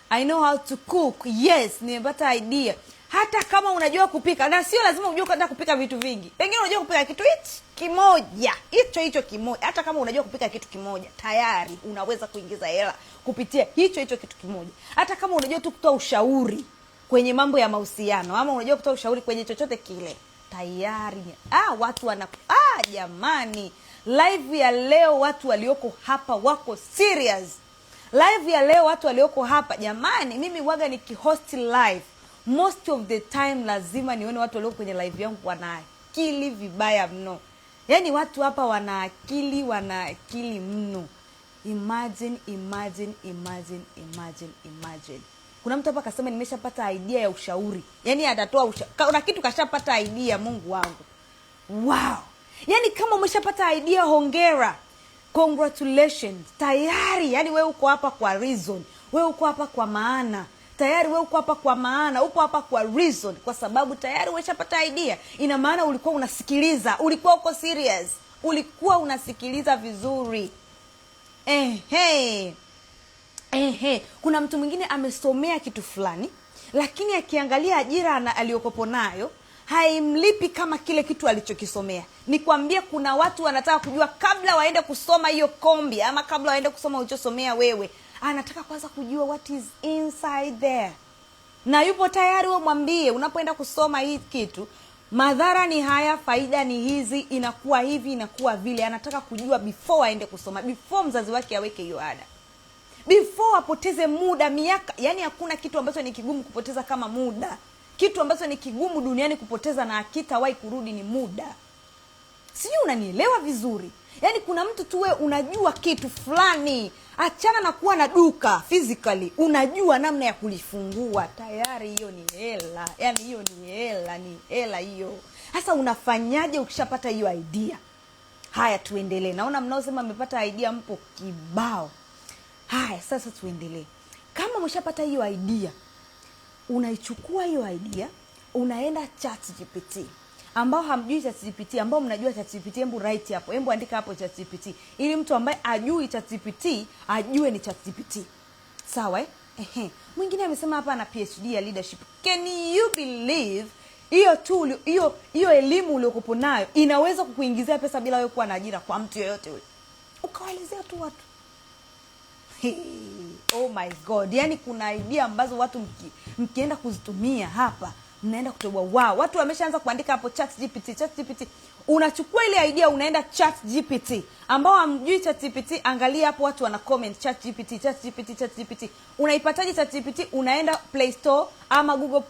I know how to cook. Yes, nimepata idea. Hata kama unajua kupika, na sio lazima ujue kwenda kupika vitu vingi. Pengine unajua kupika kitu kimoja. Hicho kimoja. Hata kama unajua kupika kitu kimoja, tayari unaweza kuingiza hela kupitia hicho kitu kimoja. Hata kama unajua tu kutoa ushauri kwenye mambo ya mahusiano, ama unajua kutoa ushauri kwenye chochote kile, tayari. Watu jamani, live ya leo watu walioko hapa wako serious. Live ya leo watu walioko hapa jamani, mimi waga nikihost live most of the time lazima nione watu walioko kwenye live yangu wana akili vibaya mno. Yani watu hapa wana akili mno. Imagine. Kuna mtu hapa akasema nimeshapata idea ya ushauri. Yaani atatoa kuna kitu kashapata idea, Mungu wangu. Wow. Yaani kama umeshapata idea, hongera. Congratulations. Tayari, yaani wewe uko hapa kwa reason. Wewe uko hapa kwa maana. Tayari wewe uko hapa kwa maana, uko hapa kwa reason, kwa sababu tayari umeshapata idea. Ina maana ulikuwa unasikiliza, ulikuwa uko serious, ulikuwa unasikiliza vizuri. Kuna mtu mwingine amesomea kitu fulani, lakini akiangalia ajira aliyokopo nayo haimlipi kama kile kitu alichokisomea. Nikwambie, kuna watu wanataka kujua kabla waende kusoma hiyo kombi, ama kabla waende kusoma ulichosomea wewe, anataka kwanza kujua what is inside there. Na yupo tayari wewe mwambie, unapoenda kusoma hii kitu, madhara ni haya, faida ni hizi, inakuwa hivi, inakuwa vile. Anataka kujua before aende kusoma, before mzazi wake aweke hiyo ada, before apoteze muda, miaka. Yani hakuna kitu ambacho ni kigumu kupoteza kama muda. Kitu ambacho ni kigumu duniani kupoteza na hakitawahi kurudi ni muda. Sijui unanielewa vizuri? Yani kuna mtu tu wewe unajua kitu fulani, achana na kuwa na duka physically, unajua namna ya kulifungua, tayari hiyo ni hela. Yani hiyo ni hela hiyo. Sasa unafanyaje ukishapata hiyo idea? Haya, tuendelee. Naona mnaosema mmepata idea mpo kibao. Haya, sasa tuendelee. Kama umeshapata hiyo idea, unaichukua hiyo idea, unaenda ChatGPT. Ambao hamjui ChatGPT, ambao mnajua ChatGPT, hebu write hapo, hebu andika hapo ChatGPT, ili mtu ambaye ajui ChatGPT ajue ni ChatGPT. Sawa Mwingine amesema hapa na PhD ya leadership. Can you believe hiyo tool, hiyo elimu uliokupo nayo inaweza kukuingizia pesa bila wewe kuwa na ajira kwa mtu yeyote yule. Ukawaelezea tu watu. Oh my God. Yani kuna idea ambazo watu mkienda kuzitumia hapa, mnaenda kutoboa. Wow, watu wameshaanza kuandika hapo ChatGPT. Unachukua ile idea, unaenda ChatGPT. Ambao hamjui ChatGPT, angalia hapo watu wana comment ChatGPT. Unaipataje ChatGPT? Unaenda Play Store ama Google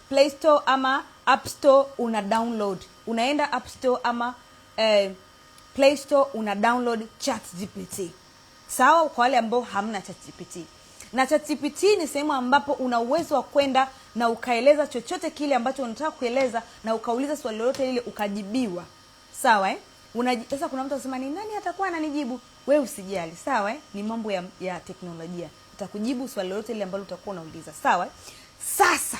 Play Store ama App Store, una download. Unaenda App Store ama Play Store, una download ChatGPT. Sawa, kwa wale ambao hamna ChatGPT. Na ChatGPT ni sehemu ambapo una uwezo wa kwenda na ukaeleza chochote kile ambacho unataka kueleza, na ukauliza swali lolote lile ukajibiwa. Sawa Sasa kuna mtu anasema ni nani atakuwa ananijibu? Wewe usijali, sawa Ni mambo ya teknolojia. Utakujibu swali lolote lile ambalo utakuwa unauliza, sawa Sasa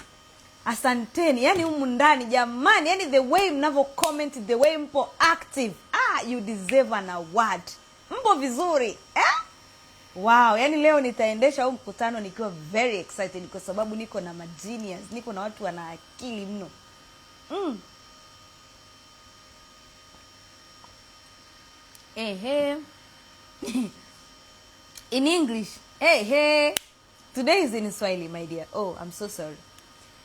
asanteni, yani humu ndani jamani, yani the way mnavo comment, the way mpo active, you deserve an award. Mpo vizuri Wow, yani leo nitaendesha huu mkutano nikiwa very excited, kwa sababu niko na genius, niko na watu wana akili mno. In English. Today is in Swahili, my dear. Oh, I'm so sorry.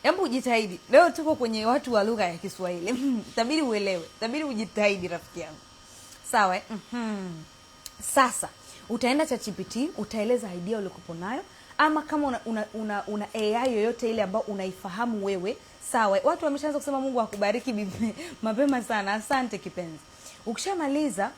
Hebu ujitahidi. Leo tuko kwenye watu wa lugha ya Kiswahili. Itabidi uelewe. Itabidi ujitahidi rafiki yangu. Sawa Sasa utaenda ChatGPT, utaeleza idea ulikopo nayo, ama kama una AI yoyote ile ambayo unaifahamu wewe, sawa Watu wameshaanza kusema Mungu akubariki mapema sana. Asante kipenzi. Ukishamaliza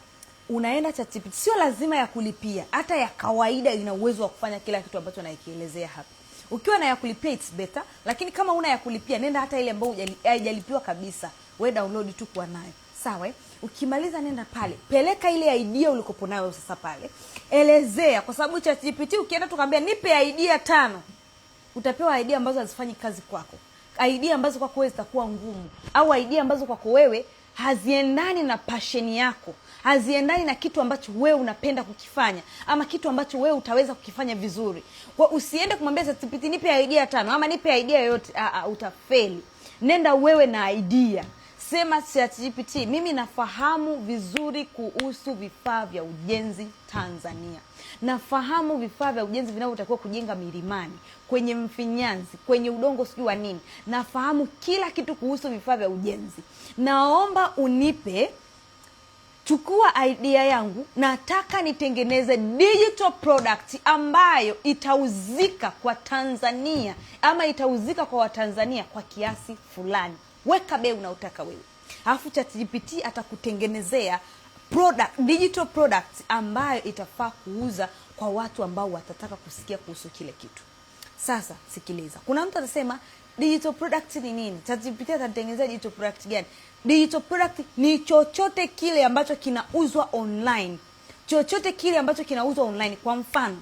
unaenda ChatGPT, sio lazima ya kulipia, hata ya kawaida ina uwezo wa kufanya kila kitu ambacho naikielezea hapa. Ukiwa na ya kulipia it's better, lakini kama una ya kulipia, nenda hata ile ambayo haijalipiwa kabisa, wewe download tu kwa nayo. Sawa Ukimaliza nenda pale, peleka ile idea ulikopo nayo sasa pale. Elezea, kwa sababu ChatGPT ukienda tukamwambia nipe idea 5, utapewa idea ambazo hazifanyi kazi kwako. Idea ambazo kwako wewe zitakuwa ngumu, au idea ambazo kwako wewe haziendani na passion yako, haziendani na kitu ambacho wewe unapenda kukifanya, ama kitu ambacho wewe utaweza kukifanya vizuri. Kwa usiende kumwambia ChatGPT nipe idea 5 ama nipe idea yoyote, utafeli. Nenda wewe na idea. Sema ChatGPT, mimi nafahamu vizuri kuhusu vifaa vya ujenzi Tanzania. Nafahamu vifaa vya ujenzi vinavyotakiwa kujenga milimani, kwenye mfinyanzi, kwenye udongo sijui wa nini. Nafahamu kila kitu kuhusu vifaa vya ujenzi. Naomba unipe, chukua idea yangu, nataka nitengeneze digital product ambayo itauzika kwa Tanzania, ama itauzika kwa Watanzania kwa kiasi fulani. Weka bei unaotaka wewe. Alafu ChatGPT atakutengenezea digital product ambayo itafaa kuuza kwa watu ambao watataka kusikia kuhusu kile kitu. Sasa sikiliza. Kuna mtu atasema digital product ni nini? ChatGPT atatengeneza digital product gani? Digital product ni chochote kile ambacho kinauzwa online. Chochote kile ambacho kinauzwa online. Kwa mfano,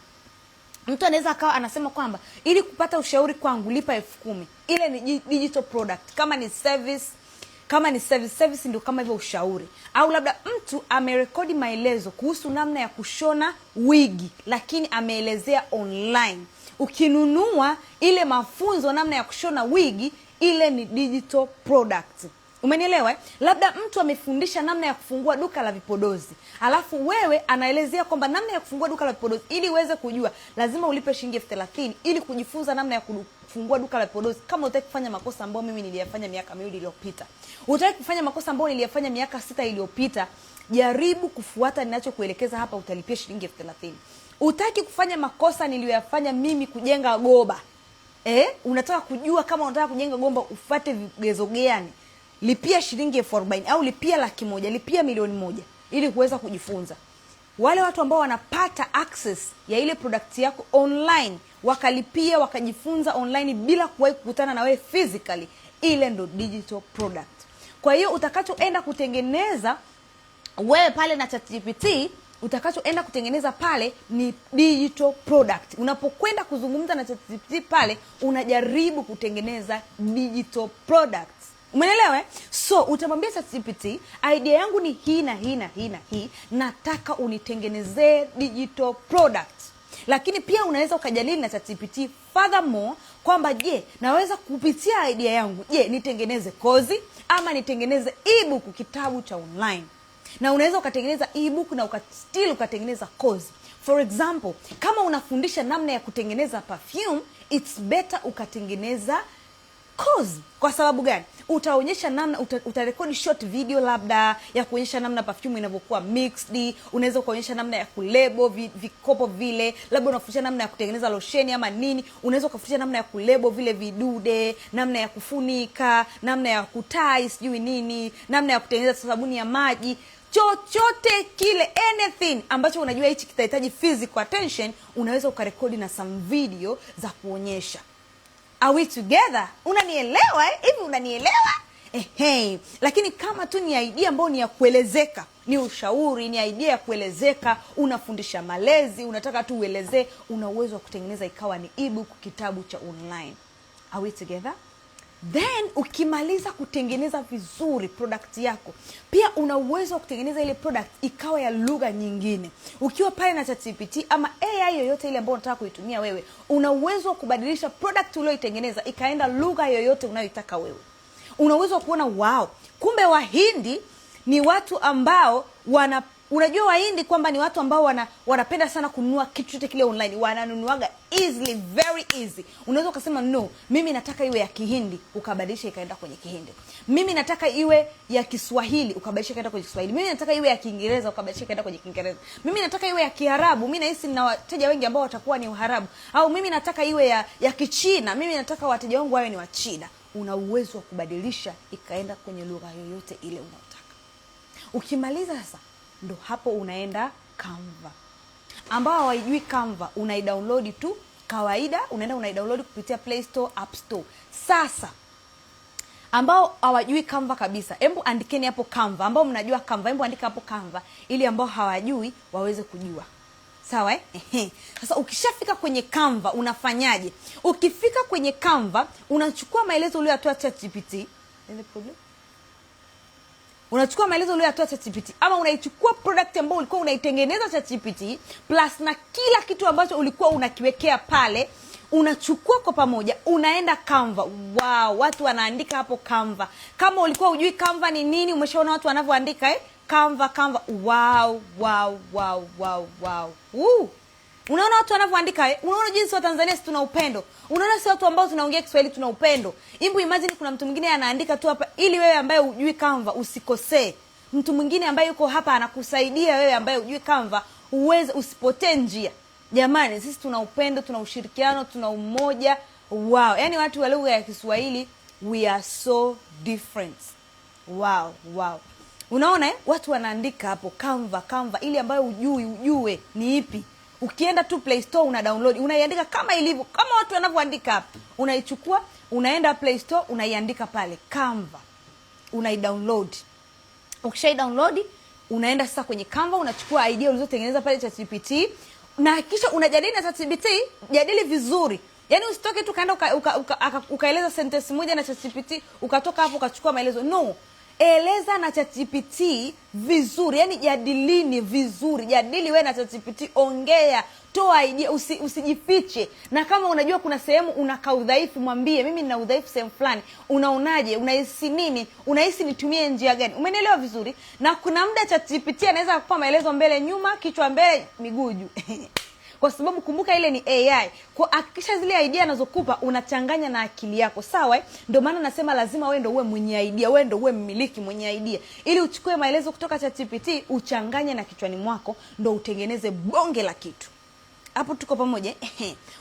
mtu anaweza akawa anasema kwamba ili kupata ushauri kwangu lipa 10,000. Ile ni digital product. Kama ni service ndio kama hivyo ushauri. Au labda mtu amerekodi maelezo kuhusu namna ya kushona wigi, lakini ameelezea online. Ukinunua ile mafunzo namna ya kushona wigi, ile ni digital product. Umenielewa? Labda mtu amefundisha namna ya kufungua duka la vipodozi, alafu wewe anaelezea kwamba namna ya kufungua duka la vipodozi, ili uweze kujua lazima ulipe shilingi 30,000 ili kujifunza namna ya kufungua duka la vipodozi. Kama unataka kufanya makosa ambayo mimi niliyafanya miaka 2 iliyopita, unataka kufanya makosa ambayo niliyafanya miaka 6 iliyopita, jaribu kufuata ninachokuelekeza hapa, utalipia shilingi 30,000. Utaki kufanya makosa niliyoyafanya mimi kujenga goba. Unataka kujua kama unataka kujenga gomba ufuate vigezo gani? Lipia shilingi 40,000 au lipia 100,000, lipia 1,000,000 ili kuweza kujifunza. Wale watu ambao wanapata access ya ile product yako online, wakalipia wakajifunza online bila kuwahi kukutana na wewe physically, ile ndo digital product. Kwa hiyo utakachoenda kutengeneza wewe pale na ChatGPT, utakachoenda kutengeneza pale ni digital product. Unapokwenda kuzungumza na ChatGPT pale, unajaribu kutengeneza digital products. Umeelewa? So utamwambia ChatGPT, idea yangu ni hii na hii na hii na hii, nataka unitengenezee digital product. Lakini pia unaweza ukajadili na ChatGPT furthermore kwamba je, naweza kupitia idea yangu, je, nitengeneze kozi ama nitengeneze ebook, kitabu cha online. Na unaweza ukatengeneza ebook na ukatengeneza kozi. For example, kama unafundisha namna ya kutengeneza perfume, it's better ukatengeneza kozi. Kwa sababu gani? Utaonyesha namna, utarekodi short video labda ya kuonyesha namna perfume inavyokuwa mixed. Unaweza kuonyesha namna ya kulebo vikopo vile, labda unafundisha namna ya kutengeneza losheni ama nini. Unaweza kufundisha namna ya kulebo vile vidude, namna ya kufunika, namna ya kutai sijui nini, namna ya kutengeneza sabuni ya maji. Chochote kile, anything ambacho unajua hichi kitahitaji physical attention, unaweza ukarekodi na some video za kuonyesha. Are we together? Unanielewa? Hivi unanielewa? Lakini kama tu ni idea ambayo ni ya kuelezeka, ni ushauri, ni idea ya kuelezeka, unafundisha malezi, unataka tu uelezee, una uwezo wa kutengeneza ikawa ni ebook, kitabu cha online. Are we together? Then ukimaliza kutengeneza vizuri product yako, pia una uwezo wa kutengeneza ile product ikawa ya lugha nyingine. Ukiwa pale na ChatGPT ama AI yoyote ile ambayo unataka kuitumia wewe, una uwezo wa kubadilisha product uliyoitengeneza ikaenda lugha yoyote unayoitaka wewe. Una uwezo wa kuona wow, kumbe Wahindi ni watu ambao unajua Wahindi kwamba ni watu ambao wanapenda sana kununua kitu chote kile online. Wananunuaga easily, very easy. Unaweza ukasema no, mimi nataka iwe ya Kihindi, ukabadilisha ikaenda kwenye Kihindi. Mimi nataka iwe ya Kiswahili, ukabadilisha ikaenda kwenye Kiswahili. Mimi nataka iwe ya Kiingereza, ukabadilisha ikaenda kwenye Kiingereza. Mimi nataka iwe ya Kiarabu, mimi nahisi na wateja wengi ambao watakuwa ni Waarabu. Au mimi nataka iwe ya Kichina, mimi nataka wateja wangu wawe ni wa China. Una uwezo wa kubadilisha ikaenda kwenye lugha yoyote ile unayotaka. Ukimaliza sasa, ndo hapo unaenda Canva. Ambao hawajui Canva, unaidownload tu kawaida, unaenda unaidownload kupitia Play Store, App Store. Sasa ambao hawajui Canva kabisa, hebu andikeni hapo Canva. Ambao mnajua Canva, hebu andika hapo Canva ili ambao hawajui waweze kujua. Sawa Sasa ukishafika kwenye Canva unafanyaje? Ukifika kwenye Canva unachukua maelezo uliyotoa ChatGPT. Any problem? Unachukua maelezo uliyotoa ChatGPT ama unaichukua product ambayo ulikuwa unaitengeneza ChatGPT plus na kila kitu ambacho ulikuwa unakiwekea pale, unachukua kwa pamoja, unaenda Canva. Wow, watu wanaandika hapo Canva. Kama ulikuwa hujui Canva ni nini, umeshaona watu wanavyoandika Canva. Wow. Unaona watu wanavyoandika unaona jinsi wa Tanzania sisi tuna upendo. Unaona si watu ambao tunaongea Kiswahili tuna upendo. Hebu imagine kuna mtu mwingine anaandika tu hapa ili wewe ambaye hujui Canva usikosee. Mtu mwingine ambaye yuko hapa anakusaidia wewe ambaye hujui Canva uweze usipotee njia. Jamani, sisi tuna upendo, tuna ushirikiano, tuna umoja. Wow, yani watu wa lugha ya Kiswahili we are so different. Wow. Unaona watu wanaandika hapo Canva ili ambayo ujue ni ipi. Ukienda tu Play Store una download, unaiandika kama ilivyo, kama watu wanavyoandika hapa. Unaichukua, unaenda Play Store, unaiandika pale Canva. Unaidownload. Ukishai download, unaenda sasa kwenye Canva, unachukua idea ulizotengeneza pale ChatGPT, na kisha unajadili na ChatGPT, jadili vizuri. Yaani usitoke tu kaenda ukaeleza sentence moja na ChatGPT, ukatoka hapo ukachukua maelezo. No. Eleza na ChatGPT vizuri, yani jadilini vizuri, jadili wewe na ChatGPT, ongea, toa idea, usijifiche. Na kama unajua kuna sehemu una udhaifu, mwambie mimi nina udhaifu sehemu fulani. Unaonaje? Unahisi nini? Unahisi nitumie njia gani? Umenielewa vizuri? Na kuna muda ChatGPT anaweza kukupa maelezo mbele nyuma, kichwa mbele, miguu juu. Kwa sababu kumbuka ile ni AI. Kwa hakikisha zile idea anazokupa unachanganya na akili yako, sawa? Ndio maana nasema lazima wewe ndio uwe mwenye idea, wewe ndio uwe mmiliki mwenye idea. Ili uchukue maelezo kutoka ChatGPT, uchanganye na kichwani mwako, ndio utengeneze bonge la kitu. Hapo tuko pamoja?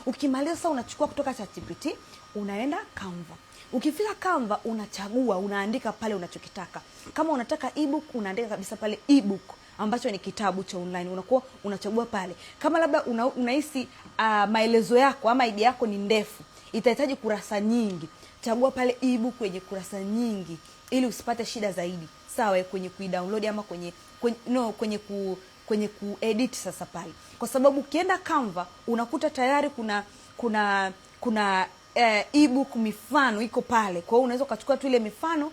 Ukimaliza sasa unachukua kutoka ChatGPT, unaenda Canva. Ukifika Canva unachagua, unaandika pale unachokitaka. Kama unataka ebook, unaandika kabisa pale ebook, ambacho ni kitabu cha online. Unakuwa unachagua pale. Kama labda unahisi maelezo yako ama idea yako ni ndefu, itahitaji kurasa nyingi, chagua pale ebook kwenye kurasa nyingi ili usipate shida zaidi. Sawa, kwenye kuidownload ama kwenye kuedit sasa pale. Kwa sababu ukienda Canva unakuta tayari kuna ebook mifano iko pale. Kwa hiyo unaweza ukachukua tu ile mifano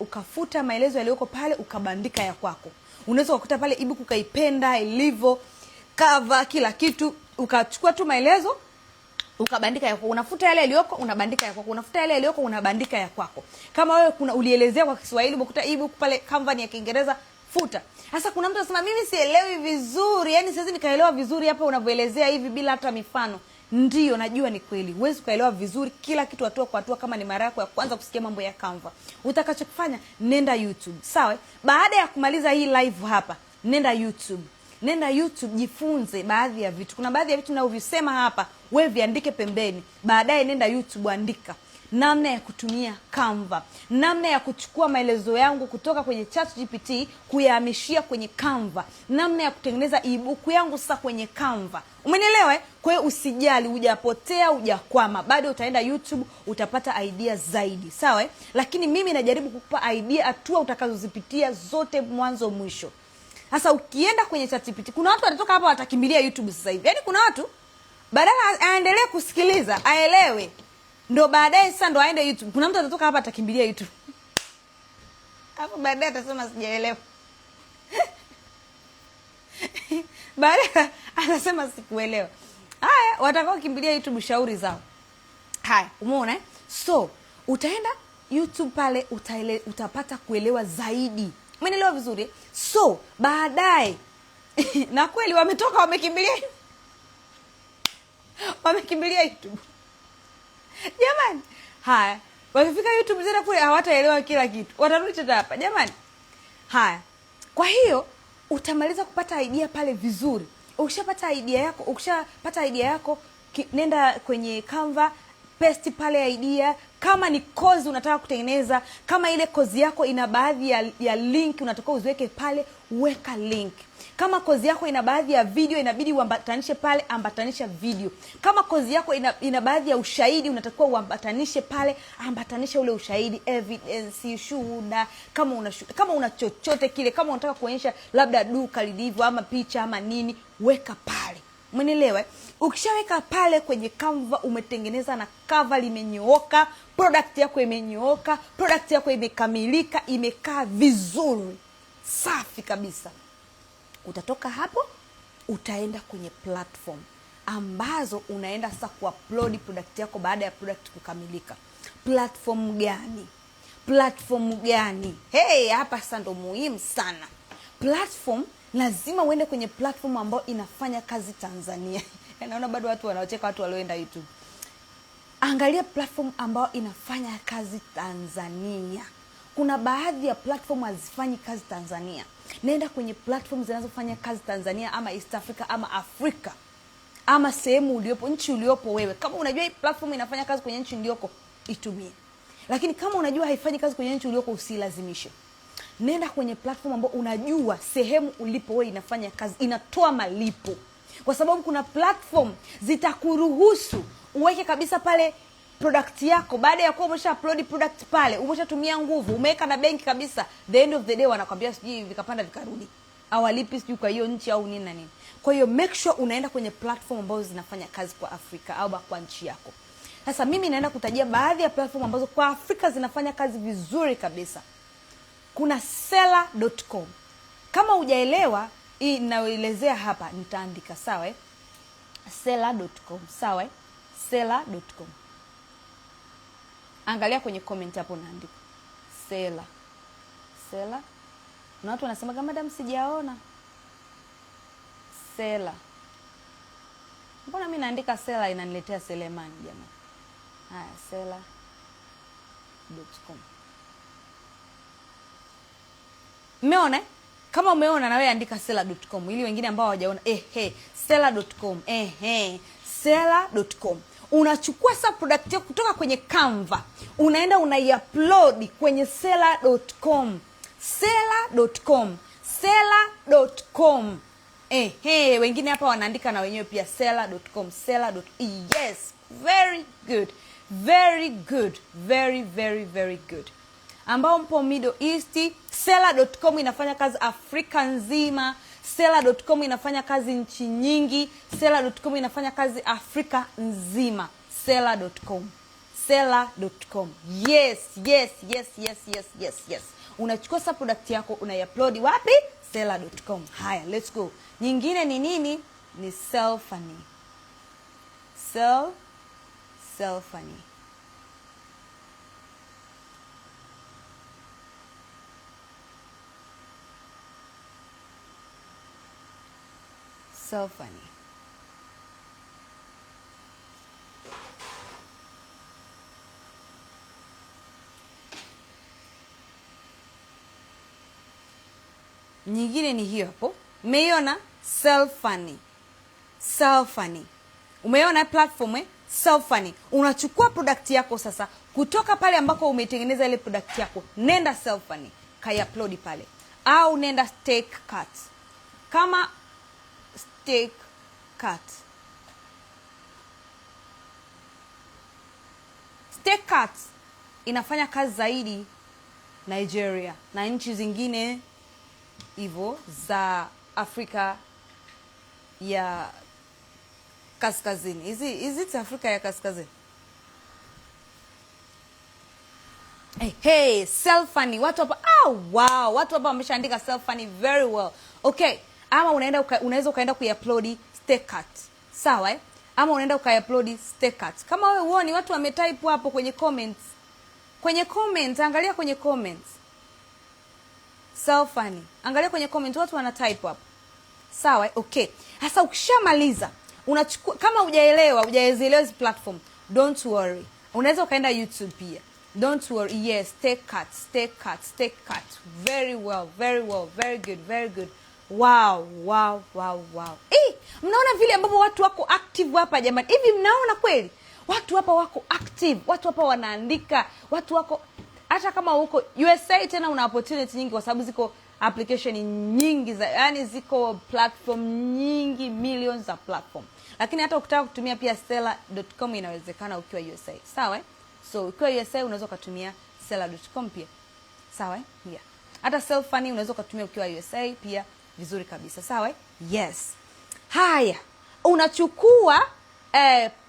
ukafuta maelezo yaliyoko pale ukabandika ya kwako. Unaweza kukuta pale ebook ukaipenda ilivyo, cover kila kitu, ukachukua tu maelezo ukabandika ya kwako. Unafuta yale yaliyoko unabandika ya kwako, unafuta yale yaliyoko unabandika ya kwako. Kama wewe ulielezea kwa Kiswahili umekuta ebook pale Canva ni ya Kiingereza, futa. Sasa kuna mtu anasema mimi sielewi vizuri, yani siwezi nikaelewa vizuri hapa unavyoelezea hivi bila hata mifano. Ndio, najua ni kweli. Huwezi kuelewa vizuri kila kitu hatua kwa hatua kama ni mara yako ya kwanza kusikia mambo ya Canva. Utakachokifanya, nenda YouTube. Sawa? Baada ya kumaliza hii live hapa, nenda YouTube. Nenda YouTube, jifunze baadhi ya vitu. Kuna baadhi ya vitu ninavyovisema hapa, wewe viandike pembeni. Baadaye nenda YouTube, andika namna ya kutumia Canva, namna ya kuchukua maelezo yangu kutoka kwenye ChatGPT kuyahamishia kwenye Canva, namna ya kutengeneza ebook yangu sasa kwenye Canva. Umenielewa? Kwa hiyo usijali, hujapotea, hujakwama. Bado utaenda YouTube, utapata idea zaidi, sawa? Lakini mimi najaribu kukupa idea hatua utakazozipitia zote mwanzo mwisho. Sasa ukienda kwenye ChatGPT, kuna watu watatoka hapa watakimbilia YouTube sasa hivi. Yaani kuna watu badala aendelee kusikiliza, aelewe, ndo baadaye sasa ndo aende YouTube. Kuna mtu atatoka hapa atakimbilia YouTube. Hapo baadaye atasema sijaelewa. Baadaye anasema sikuelewa. Haya, watakao kimbilia YouTube shauri zao. Haya, umeona? So, utaenda YouTube pale utapata kuelewa zaidi. Umeelewa vizuri? So, baadaye na kweli wametoka wamekimbilia YouTube. Jamani, haya, wakifika YouTube tena kule hawataelewa kila kitu. Watarudi tena hapa. Jamani. Haya. Kwa hiyo utamaliza kupata idea pale vizuri. Ukishapata idea yako, nenda kwenye Canva, paste pale idea. Kama ni course unataka kutengeneza, kama ile course yako ina baadhi ya link unataka uziweke pale, weka link. Kama course yako ina baadhi ya video inabidi uambatanishe pale, ambatanisha video. Kama course yako ina baadhi ya ushahidi unatakiwa uambatanishe pale, ambatanisha ule ushahidi, evidence, shuhuda, kama una chochote kile, kama unataka kuonyesha labda duka lilivyo ama picha ama nini, weka pale. Umenielewa? Ukishaweka pale kwenye Canva, umetengeneza na cover limenyooka, product yako imenyooka, product yako imekamilika, imekaa vizuri, safi kabisa. Utatoka hapo, utaenda kwenye platform ambazo unaenda sasa kuupload product yako baada ya product kukamilika. Platform gani? Hey, hapa sasa ndo muhimu sana. Platform, lazima uende kwenye platform ambayo inafanya kazi Tanzania. Naona bado watu wanaocheka watu walioenda YouTube. Angalia platform ambayo inafanya kazi Tanzania. Kuna baadhi ya platform hazifanyi kazi Tanzania. Nenda kwenye platform zinazofanya kazi Tanzania ama East Africa ama Afrika, ama sehemu uliopo, nchi uliopo wewe. Kama unajua hii platform inafanya kazi kwenye nchi ulioko, itumie. Lakini kama unajua haifanyi kazi kwenye nchi ulioko, usilazimishe. Nenda kwenye platform ambayo unajua sehemu ulipo wewe inafanya kazi, inatoa malipo. kwa sababu kuna platform zitakuruhusu uweke kabisa pale product yako. Baada ya kuwa umesha upload product pale, umeshatumia nguvu, umeweka na benki kabisa, the end of the day wanakwambia sijui vikapanda vikarudi, hawalipi sijui kwa hiyo nchi au nini na nini. Kwa hiyo make sure unaenda kwenye platform ambazo zinafanya kazi kwa Afrika au kwa nchi yako. Sasa mimi naenda kutajia baadhi ya platform ambazo kwa Afrika zinafanya kazi vizuri kabisa. Kuna Seller.com. Kama hujaelewa hii ninayoelezea hapa nitaandika, sawa? Seller.com, sawa? Seller.com. Angalia kwenye comment hapo naandika Seller. Seller. Na watu wanasema kama madam sijaona. Seller. Mbona mimi naandika Seller inaniletea Selemani jamani? Haya, Seller.com. Umeona? Kama umeona na wewe andika Seller.com ili wengine ambao hawajaona Seller.com. Seller.com. Unachukua sasa product yako kutoka kwenye Canva, unaenda unaiupload kwenye Seller.com. Seller.com. Seller.com. Wengine hapa wanaandika na wenyewe pia Seller.com. Seller.com. Yes, very good. Very good. Very, very, very good. Ambao mpo Middle East, Seller.com inafanya kazi Afrika nzima. Seller.com inafanya kazi nchi nyingi. Seller.com inafanya kazi Afrika nzima. Seller.com. Seller.com. Yes. Unachukua sa product yako unaiupload wapi? Seller.com. Haya, let's go. Nyingine ni nini? Ni Sellfunny. Sellfunny. Sellfunny. Nyingine ni hiyo hapo. Umeiona? Sellfunny. Sellfunny. Umeona platform Sellfunny. Unachukua product yako sasa kutoka pale ambako umetengeneza ile product yako. Nenda Sellfunny, kai-upload pale. Au nenda Stakecut. Kama Stakecut. Stakecut inafanya kazi zaidi Nigeria na nchi zingine hivyo za Afrika ya kaskazini. Is it Afrika ya kaskazini? Sellfunny. Watu hapa wow, watu hapa wameshaandika Sellfunny very well. Okay, ama unaweza ukaenda kuiupload Stakecut. Sawa Ama unaenda ukaupload Stakecut. Kama wewe uone watu wametype hapo kwenye comments. Kwenye comments, angalia kwenye comments. Sellfunny. Angalia kwenye comment watu wana type hapo. Sawa okay. Sasa ukishamaliza, unachukua kama hujaelewa hizo platform, don't worry. Unaweza ukaenda YouTube pia. Don't worry. Yes, Stakecut. Very well, very good. Wow. Mnaona vile ambapo watu wako active hapa jamani? Hivi mnaona kweli? Watu hapa wako active, watu hapa wanaandika, watu wako hata kama huko USA tena una opportunity nyingi kwa sababu ziko application nyingi ziko platform nyingi, millions za platform. Lakini hata ukitaka kutumia pia Seller.com inawezekana ukiwa USA. Sawa So ukiwa USA unaweza kutumia Seller.com pia. Sawa Yeah. Hata Sellfunny unaweza kutumia ukiwa USA pia vizuri kabisa. Sawa Yes. Haya, unachukua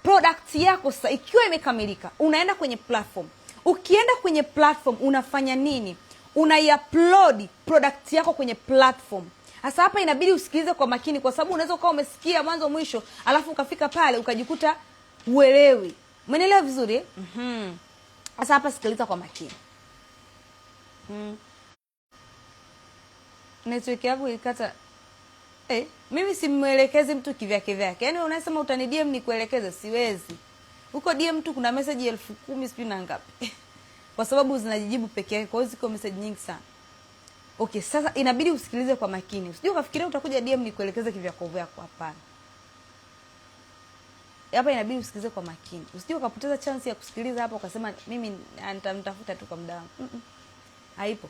product yako sasa ikiwa imekamilika, unaenda kwenye platform. Ukienda kwenye platform unafanya nini? Unaiupload product yako kwenye platform. Sasa hapa inabidi usikilize kwa makini kwa sababu unaweza ukawa umesikia mwanzo mwisho alafu ukafika pale ukajikuta uelewi. Umeelewa vizuri? Sasa hapa sikiliza kwa makini. Network yangu ikata mimi simuelekezi mtu kivyake. Yaani unasema utani DM nikuelekeze, siwezi. Huko DM tu kuna message 10,000 sijui na ngapi. Kwa sababu zinajijibu peke yake, kwa hiyo ziko message nyingi sana. Okay, sasa inabidi usikilize kwa makini. Usije ukafikiria utakuja DM nikuelekeze kivyako hapana. Hapa inabidi usikilize kwa makini. Usije ukapoteza chance ya kusikiliza hapa ukasema mimi nitamtafuta tu kwa muda wangu. Haipo.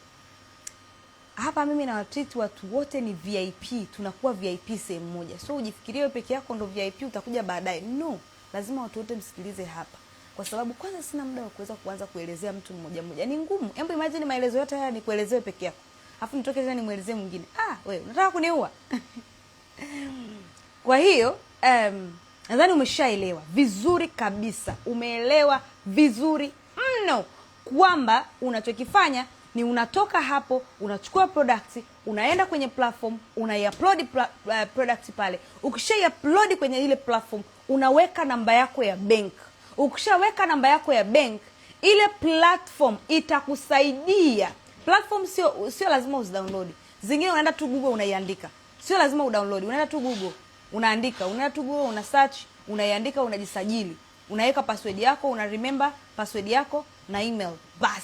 hapa mimi na watreat watu wote ni VIP, tunakuwa VIP sehemu moja. So ujifikirie wewe peke yako ndo VIP utakuja baadaye. No, lazima watu wote msikilize hapa. Kwa sababu kwanza sina muda wa kuweza kuanza kuelezea mtu mmoja mmoja. Ni ngumu. Hebu imagine maelezo yote haya ni kuelezewe peke yako. Alafu nitoke tena nimuelezee mwingine. Wewe unataka kuniua? Kwa hiyo nadhani umeshaelewa vizuri kabisa. Umeelewa vizuri mno kwamba unachokifanya ni unatoka hapo, unachukua product, unaenda kwenye platform, unaiupload product pale. Ukisha-upload kwenye ile platform, unaweka namba yako ya bank. Ukishaweka namba yako ya bank, ile platform itakusaidia. Platform sio lazima uzidownload. Zingine unaenda tu Google unaiandika. Sio lazima udownload. Unaenda tu Google, unaandika. Unaenda tu Google, una search, unaiandika, unajisajili. Unaweka password yako, una remember password yako na email. Bas.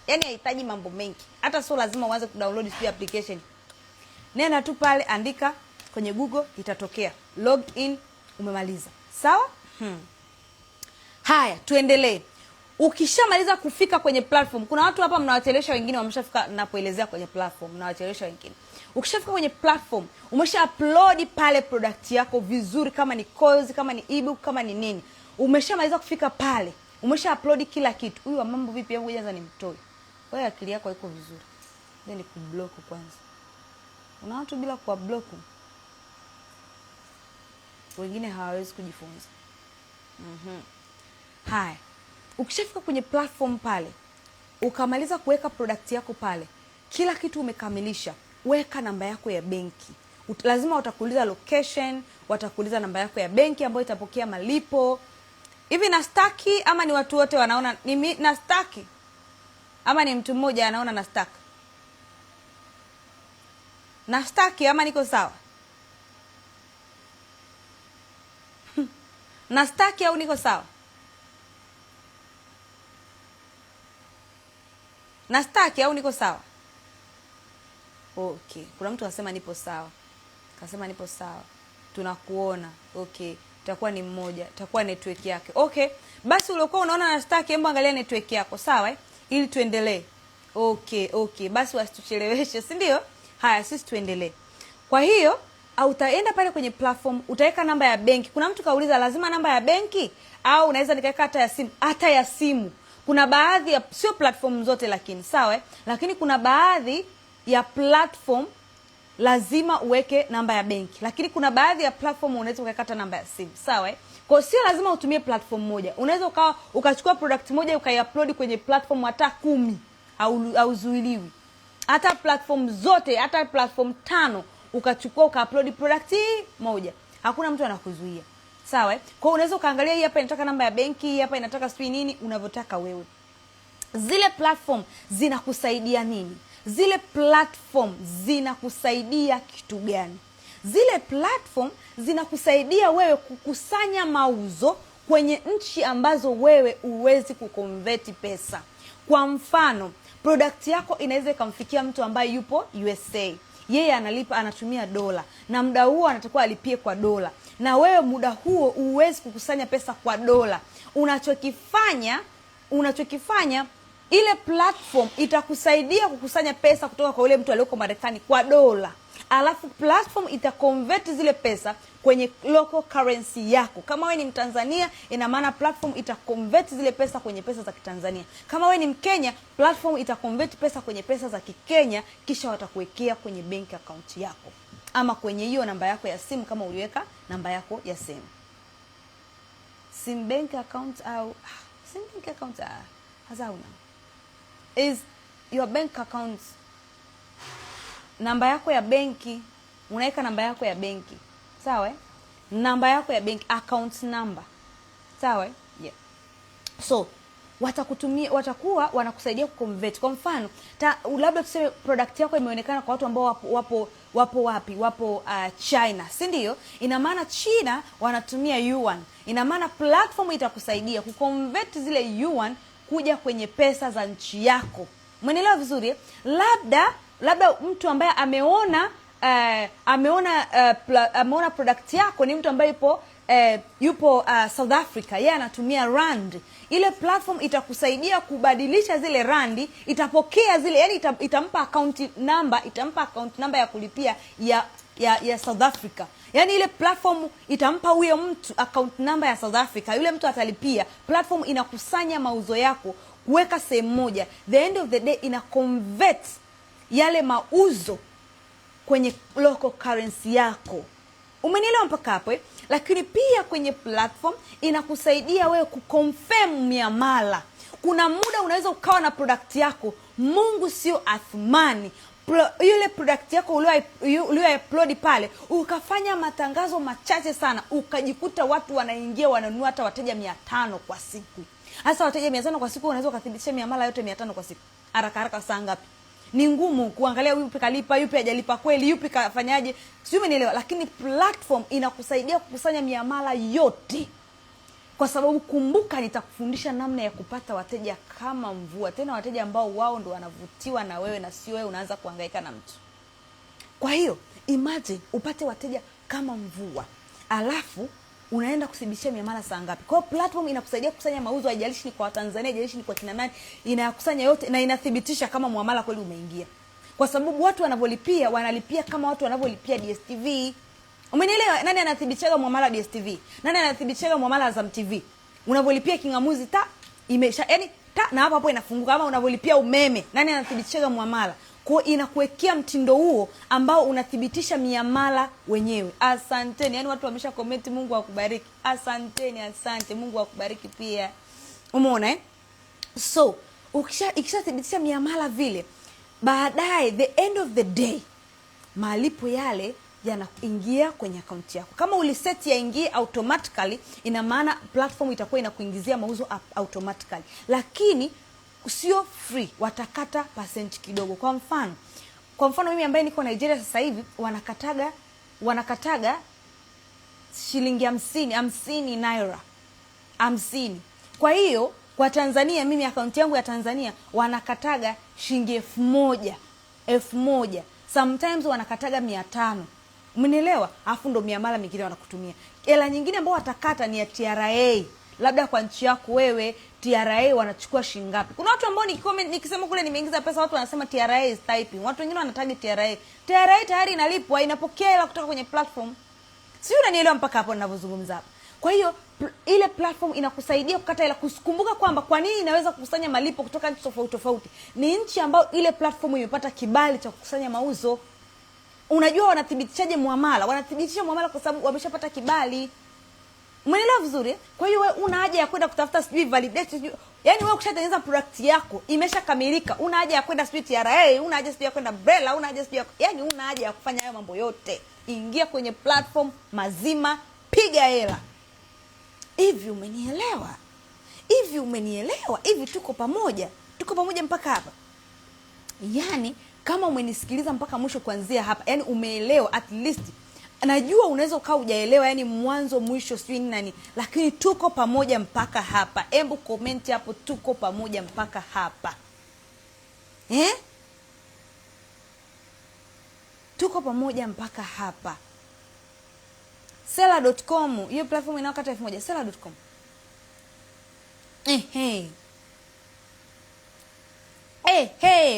Yaani haihitaji mambo mengi. Hata sio lazima uanze kudownload free application. Nenda tu pale, andika kwenye Google, itatokea. Log in, umemaliza. Sawa? Haya, tuendelee. Ukishamaliza kufika kwenye platform, kuna watu hapa mnawachelewesha wengine wameshafika napoelezea kwenye platform, mnawachelewesha wengine. Ukishafika kwenye platform, umesha upload pale product yako vizuri, kama ni course, kama ni ebook, kama ni nini. Umeshamaliza kufika pale, umesha upload kila kitu. Huyu wa mambo vipi? Hebu kwanza nimtoe. Wewe akili yako haiko vizuri. Ndio ni kublock kwanza. Una watu bila kuwa block, wengine hawawezi kujifunza. Haya. Ukishafika kwenye platform pale, ukamaliza kuweka product yako pale, kila kitu umekamilisha, weka namba yako ya benki. Lazima watakuuliza location, watakuuliza namba yako ya benki ambayo itapokea malipo. Hivi nastaki ama ni watu wote wanaona ni nastaki? Ama ni mtu mmoja anaona nastaki? Nastaki ama niko sawa? Nastaki au niko sawa? Nastaki au niko sawa? Okay. Kuna mtu anasema nipo sawa. Kasema nipo sawa. Tunakuona. Okay. Itakuwa ni mmoja. Itakuwa network yake. Okay. Basi uliokuwa unaona nastaki, hebu angalia network yako, sawa ili tuendelee. Okay. Basi wasitucheleweshe, si ndio? Haya, sisi tuendelee. Kwa hiyo, utaenda pale kwenye platform, utaweka namba ya benki. Kuna mtu kauliza lazima namba ya benki au unaweza nikaweka hata ya simu? Hata ya simu. Kuna baadhi ya, sio platform zote lakini, sawa lakini kuna baadhi ya platform lazima uweke namba ya benki, lakini kuna baadhi ya platform unaweza ukakata namba ya simu, sawa kwa sio lazima utumie platform moja. Unaweza ukachukua product moja ukaiupload kwenye platform hata 10 au zuiliwi. Hata platform zote, hata platform 5 ukachukua ukaupload product moja, hakuna mtu anakuzuia. Sawa kwa unaweza ukaangalia hii hapa inataka namba ya benki, hii hapa inataka sijui nini, unavyotaka wewe. Zile platform zinakusaidia nini? Zile platform zinakusaidia kitu gani? Zile platform zinakusaidia wewe kukusanya mauzo kwenye nchi ambazo wewe uwezi kuconvert pesa. Kwa mfano, product yako inaweza ikamfikia mtu ambaye yupo USA. Yeye anatumia dola na muda huo anatakiwa alipie kwa dola. Na wewe muda huo uwezi kukusanya pesa kwa dola. Unachokifanya ile platform itakusaidia kukusanya pesa kutoka kwa yule mtu aliyeko Marekani kwa dola. Alafu platform itaconvert zile pesa kwenye local currency yako. Kama wewe ni Mtanzania, ina maana platform itaconvert zile pesa kwenye pesa za Kitanzania. Kama wewe ni Mkenya, platform itaconvert pesa kwenye pesa za Kikenya, kisha watakuwekea kwenye bank account yako. Ama kwenye hiyo namba yako ya simu kama uliweka namba yako ya simu. Sim bank account au sim bank account hazauna. Is your bank account namba yako ya benki, unaweka namba yako ya benki. Sawa namba yako ya benki, account number. Sawa yeah. So watakuwa wanakusaidia kuconvert. Kwa mfano, labda tuseme product yako imeonekana kwa watu ambao wapo wapi? Wapo China, si ndio? Ina maana China wanatumia yuan. Ina maana platform itakusaidia kuconvert zile yuan kuja kwenye pesa za nchi yako. Umeelewa vizuri? Labda mtu ambaye ameona product yako ni mtu ambaye yupo yupo South Africa, yeye anatumia rand. Ile platform itakusaidia kubadilisha zile randi, itapokea zile, yani itampa account number ya kulipia ya South Africa. Yani ile platform itampa huyo mtu account number ya South Africa, yule mtu atalipia. Platform inakusanya mauzo yako, kuweka sehemu moja. The end of the day ina convert yale mauzo kwenye local currency yako. Umenielewa mpaka hapo? Lakini pia kwenye platform inakusaidia wewe kuconfirm miamala. Kuna muda unaweza ukawa na product yako, Mungu sio Athmani, yule product yako ulio upload pale, ukafanya matangazo machache sana, ukajikuta watu wanaingia wananunua hata wateja 500 kwa siku. Hasa wateja 500 kwa siku unaweza kudhibitisha miamala yote 500 kwa siku. Haraka saa ngapi? Ni ngumu kuangalia yupi kalipa, yupi hajalipa kweli, yupi kafanyaje. Sio, umenielewa? Lakini platform inakusaidia kukusanya miamala yote. Kwa sababu kumbuka, nitakufundisha namna ya kupata wateja kama mvua. Tena wateja ambao wao ndo wanavutiwa na wewe na sio wewe unaanza kuhangaika na mtu. Kwa hiyo imagine upate wateja kama mvua, alafu unaenda kuthibitishia miamala saa ngapi. Kwa hiyo platform inakusaidia kukusanya mauzo, haijalishi ni kwa Tanzania, haijalishi ni kwa kina nani, inakusanya yote na inathibitisha kama muamala kweli umeingia. Kwa sababu watu wanavolipia, wanalipia kama watu wanavolipia DStv. Umenielewa? Nani anathibitisha muamala DStv? Nani anathibitisha muamala Azam TV? Unavolipia kingamuzi imesha, yani na hapo inafunguka. Kama unavolipia umeme, nani anathibitisha muamala? Kwa inakuwekea mtindo huo ambao unathibitisha miamala wenyewe. Asanteni. Yani watu wamesha comment, Mungu akubariki. Asanteni, asante. Mungu akubariki pia. Umeona So, ikishathibitisha miamala vile, baadaye the end of the day malipo yale yanaingia kwenye account yako. Kama uliset yaingie automatically, ina maana platform itakuwa inakuingizia mauzo automatically. Lakini sio free, watakata percent kidogo. Kwa mfano mimi ambaye niko Nigeria sasa hivi, wanakataga shilingi 50 naira 50. Kwa hiyo kwa Tanzania, mimi account yangu ya Tanzania wanakataga shilingi 1000. Sometimes wanakataga 500. Umenielewa? Alafu ndo miamala mingine wanakutumia. Hela nyingine ambao watakata ni ya TRA. Labda kwa nchi yako wewe TRA wanachukua shilingi ngapi? Kuna watu ambao nikisema kule nimeingiza pesa, watu wanasema TRA is typing. Watu wengine wanatagi TRA. TRA tayari inalipwa, inapokea hela kutoka kwenye platform. Sio, unanielewa mpaka hapo ninavyozungumza hapa? Kwa hiyo ile platform inakusaidia kukata hela. Kukumbuka kwamba kwa nini inaweza kukusanya malipo kutoka nchi tofauti. Ni nchi ambayo ile platform imepata kibali cha kukusanya mauzo. Unajua wanathibitishaje muamala? Wanathibitisha muamala kwa sababu wameshapata kibali. Umeelewa vizuri? Kwa hiyo wewe una haja ya kwenda kutafuta sijui validate, yani wewe ukishatengeneza product yako imeshakamilika, una haja ya kwenda sijui TRA, una haja sijui ya kwenda Brela, una haja sijui yani una haja ya kufanya hayo mambo yote. Ingia kwenye platform mazima, piga hela. Hivi umenielewa? Hivi tuko pamoja mpaka hapa? Yani kama umenisikiliza mpaka mwisho kuanzia hapa, yani umeelewa at least. Najua unaweza ukawa hujaelewa yani mwanzo mwisho sio nini, lakini tuko pamoja mpaka hapa. Hebu comment hapo, tuko pamoja mpaka hapa. Tuko pamoja mpaka hapa. Seller.com, hiyo platform inakata 1000. Seller.com.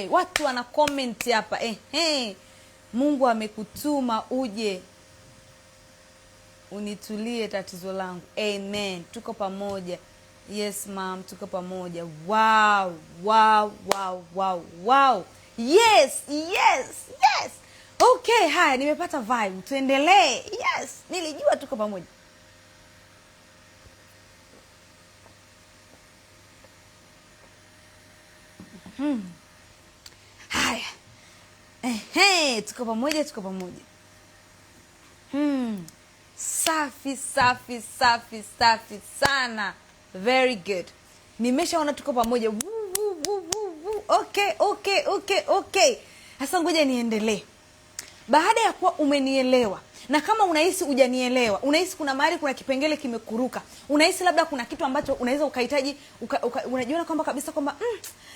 Watu wana comment hapa. Mungu amekutuma uje unitulie tatizo langu. Amen. Tuko pamoja. Yes ma'am, tuko pamoja. Wow. Yes. Okay, haya nimepata vibe. Tuendelee. Yes, nilijua tuko pamoja. Haya. Tuko pamoja. Safi sana. Very good. Nimeshaona tuko pamoja. Okay. Sasa ngoja niendelee. Baada ya kuwa umenielewa, na kama unahisi hujanielewa, unahisi kuna mahali kuna kipengele kimekuruka, unahisi labda kuna kitu ambacho unaweza ukahitaji unajiona kwamba kabisa kwamba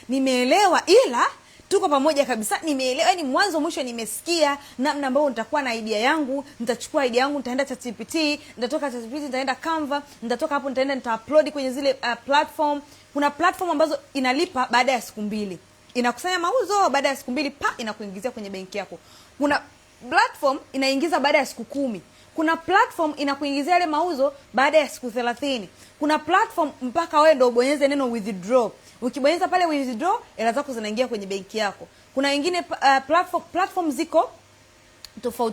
nimeelewa ila tuko pamoja kabisa, nimeelewa, yani mwanzo mwisho nimesikia namna ambayo nitakuwa na idea yangu, nitachukua idea yangu, nitaenda ChatGPT, nitatoka ChatGPT nitaenda Canva, nitatoka hapo nita upload kwenye zile platform. Kuna platform ambazo inalipa baada ya siku 2. Inakusanya mauzo baada ya siku 2 inakuingizia kwenye benki yako. Kuna platform inaingiza baada ya siku 10. Kuna platform inakuingizia ile mauzo baada ya siku 30. Kuna platform mpaka wewe ndio ubonyeze neno withdraw. Ukibonyeza pale withdraw, hela zako zinaingia kwenye benki yako. Kuna wengine platform ziko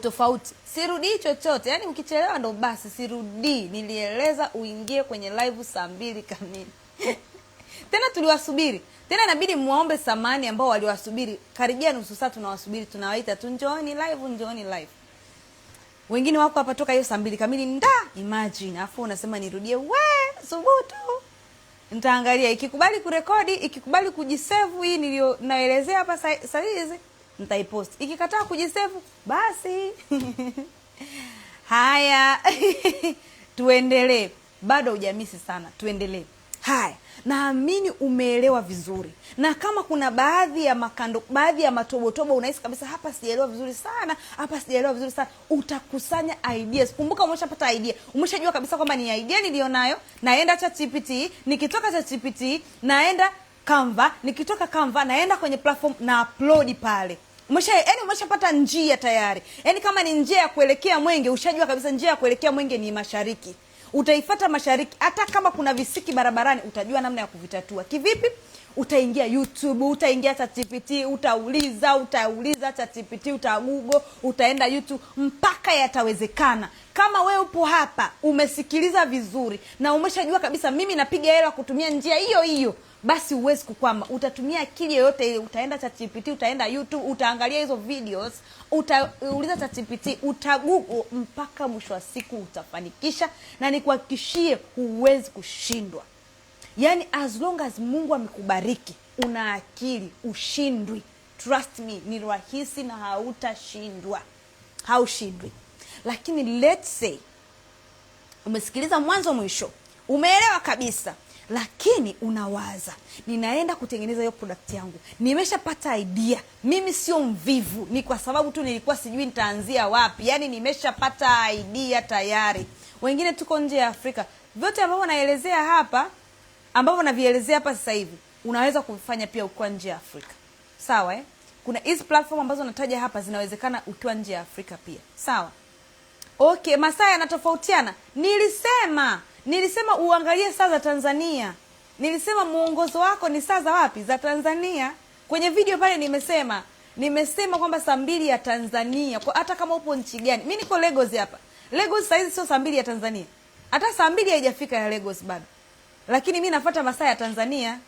tofauti. Sirudi chochote. Yaani ukichelewa ndo basi sirudi. Nilieleza uingie kwenye live saa 2 kamili. Tena tuliwasubiri. Tena inabidi muombe samani ambao waliwasubiri. Karibia nusu saa tunawasubiri, tunawaita tu njooni live. Wengine wako hapa toka hiyo saa 2 kamili imagine. Afu unasema nirudie, subutu. Nitaangalia ikikubali kurekodi, ikikubali kujisave hii nilionaelezea hapa sasa hizi, nitaipost. Ikikataa kujisave basi. Haya. Tuendelee. Bado hujamisi sana. Tuendelee. Haya, naamini umeelewa vizuri. Na kama kuna baadhi ya matobotobo unahisi kabisa hapa sijaelewa vizuri sana, utakusanya ideas. Kumbuka umeshapata idea. Umeshajua kabisa kwamba ni idea nilionayo, naenda ChatGPT, nikitoka ChatGPT naenda Canva, nikitoka Canva naenda kwenye platform na upload pale. Umeshapata njia tayari. Yaani kama ni njia ya kuelekea Mwenge, ushajua kabisa njia ya kuelekea Mwenge ni mashariki. Utaifuata mashariki. Hata kama kuna visiki barabarani, utajua namna ya kuvitatua. Kivipi? Utaingia YouTube, utaingia ChatGPT, utauliza ChatGPT, utagoogle, utaenda YouTube mpaka yatawezekana. Kama wewe upo hapa, umesikiliza vizuri na umeshajua kabisa mimi napiga hela kutumia njia hiyo, basi uwezi kukwama. Utatumia akili yoyote ile, utaenda ChatGPT, utaenda YouTube, utaangalia hizo videos, utauliza ChatGPT, utagoogle mpaka mwisho wa siku utafanikisha, na nikuhakikishie huwezi kushindwa. Yaani as long as Mungu amekubariki, una akili, ushindwi. Trust me, ni rahisi na hautashindwa. Haushindwi. Lakini let's say umesikiliza mwanzo mwisho, umeelewa kabisa, lakini unawaza, ninaenda kutengeneza hiyo product yangu, nimeshapata idea. Mimi sio mvivu, ni kwa sababu tu nilikuwa sijui nitaanzia wapi. Yaani nimeshapata idea tayari. Wengine tuko nje ya Afrika. Vyote ambavyo naelezea hapa, ambavyo navielezea hapa sasa hivi, unaweza kufanya pia ukiwa nje ya Afrika. Sawa Kuna hizi platform ambazo nataja hapa zinawezekana ukiwa nje ya Afrika pia. Sawa? Okay, masaa yanatofautiana. Nilisema uangalie saa za Tanzania. Nilisema muongozo wako ni saa za wapi? Za Tanzania. Kwenye video pale nimesema kwamba saa 2 ya Tanzania. Kwa hata kama upo nchi gani. Mimi niko Lagos hapa. Lagos saizi sio saa 2 ya Tanzania. Hata saa 2 haijafika ya Lagos bado. Lakini mimi nafuata masaa ya Tanzania.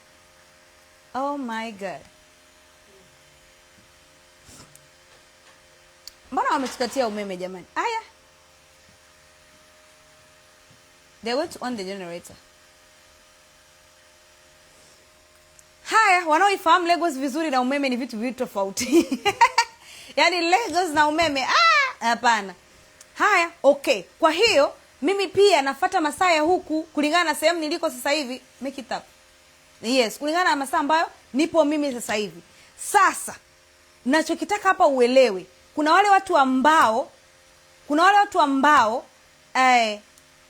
Oh my God. Mbona wametukatia umeme jamani? Aya. They went on the generator. Haya, wanaoifahamu Lagos vizuri na umeme ni vitu tofauti. Yaani Lagos na umeme, hapana. Haya, okay. Kwa hiyo mimi pia nafuata masaa ya huku kulingana na sehemu niliko sasa hivi. Make it up. Yes, kulingana na masaa ambayo nipo mimi sasa hivi. Sasa ninachokitaka hapa uelewe, kuna wale watu ambao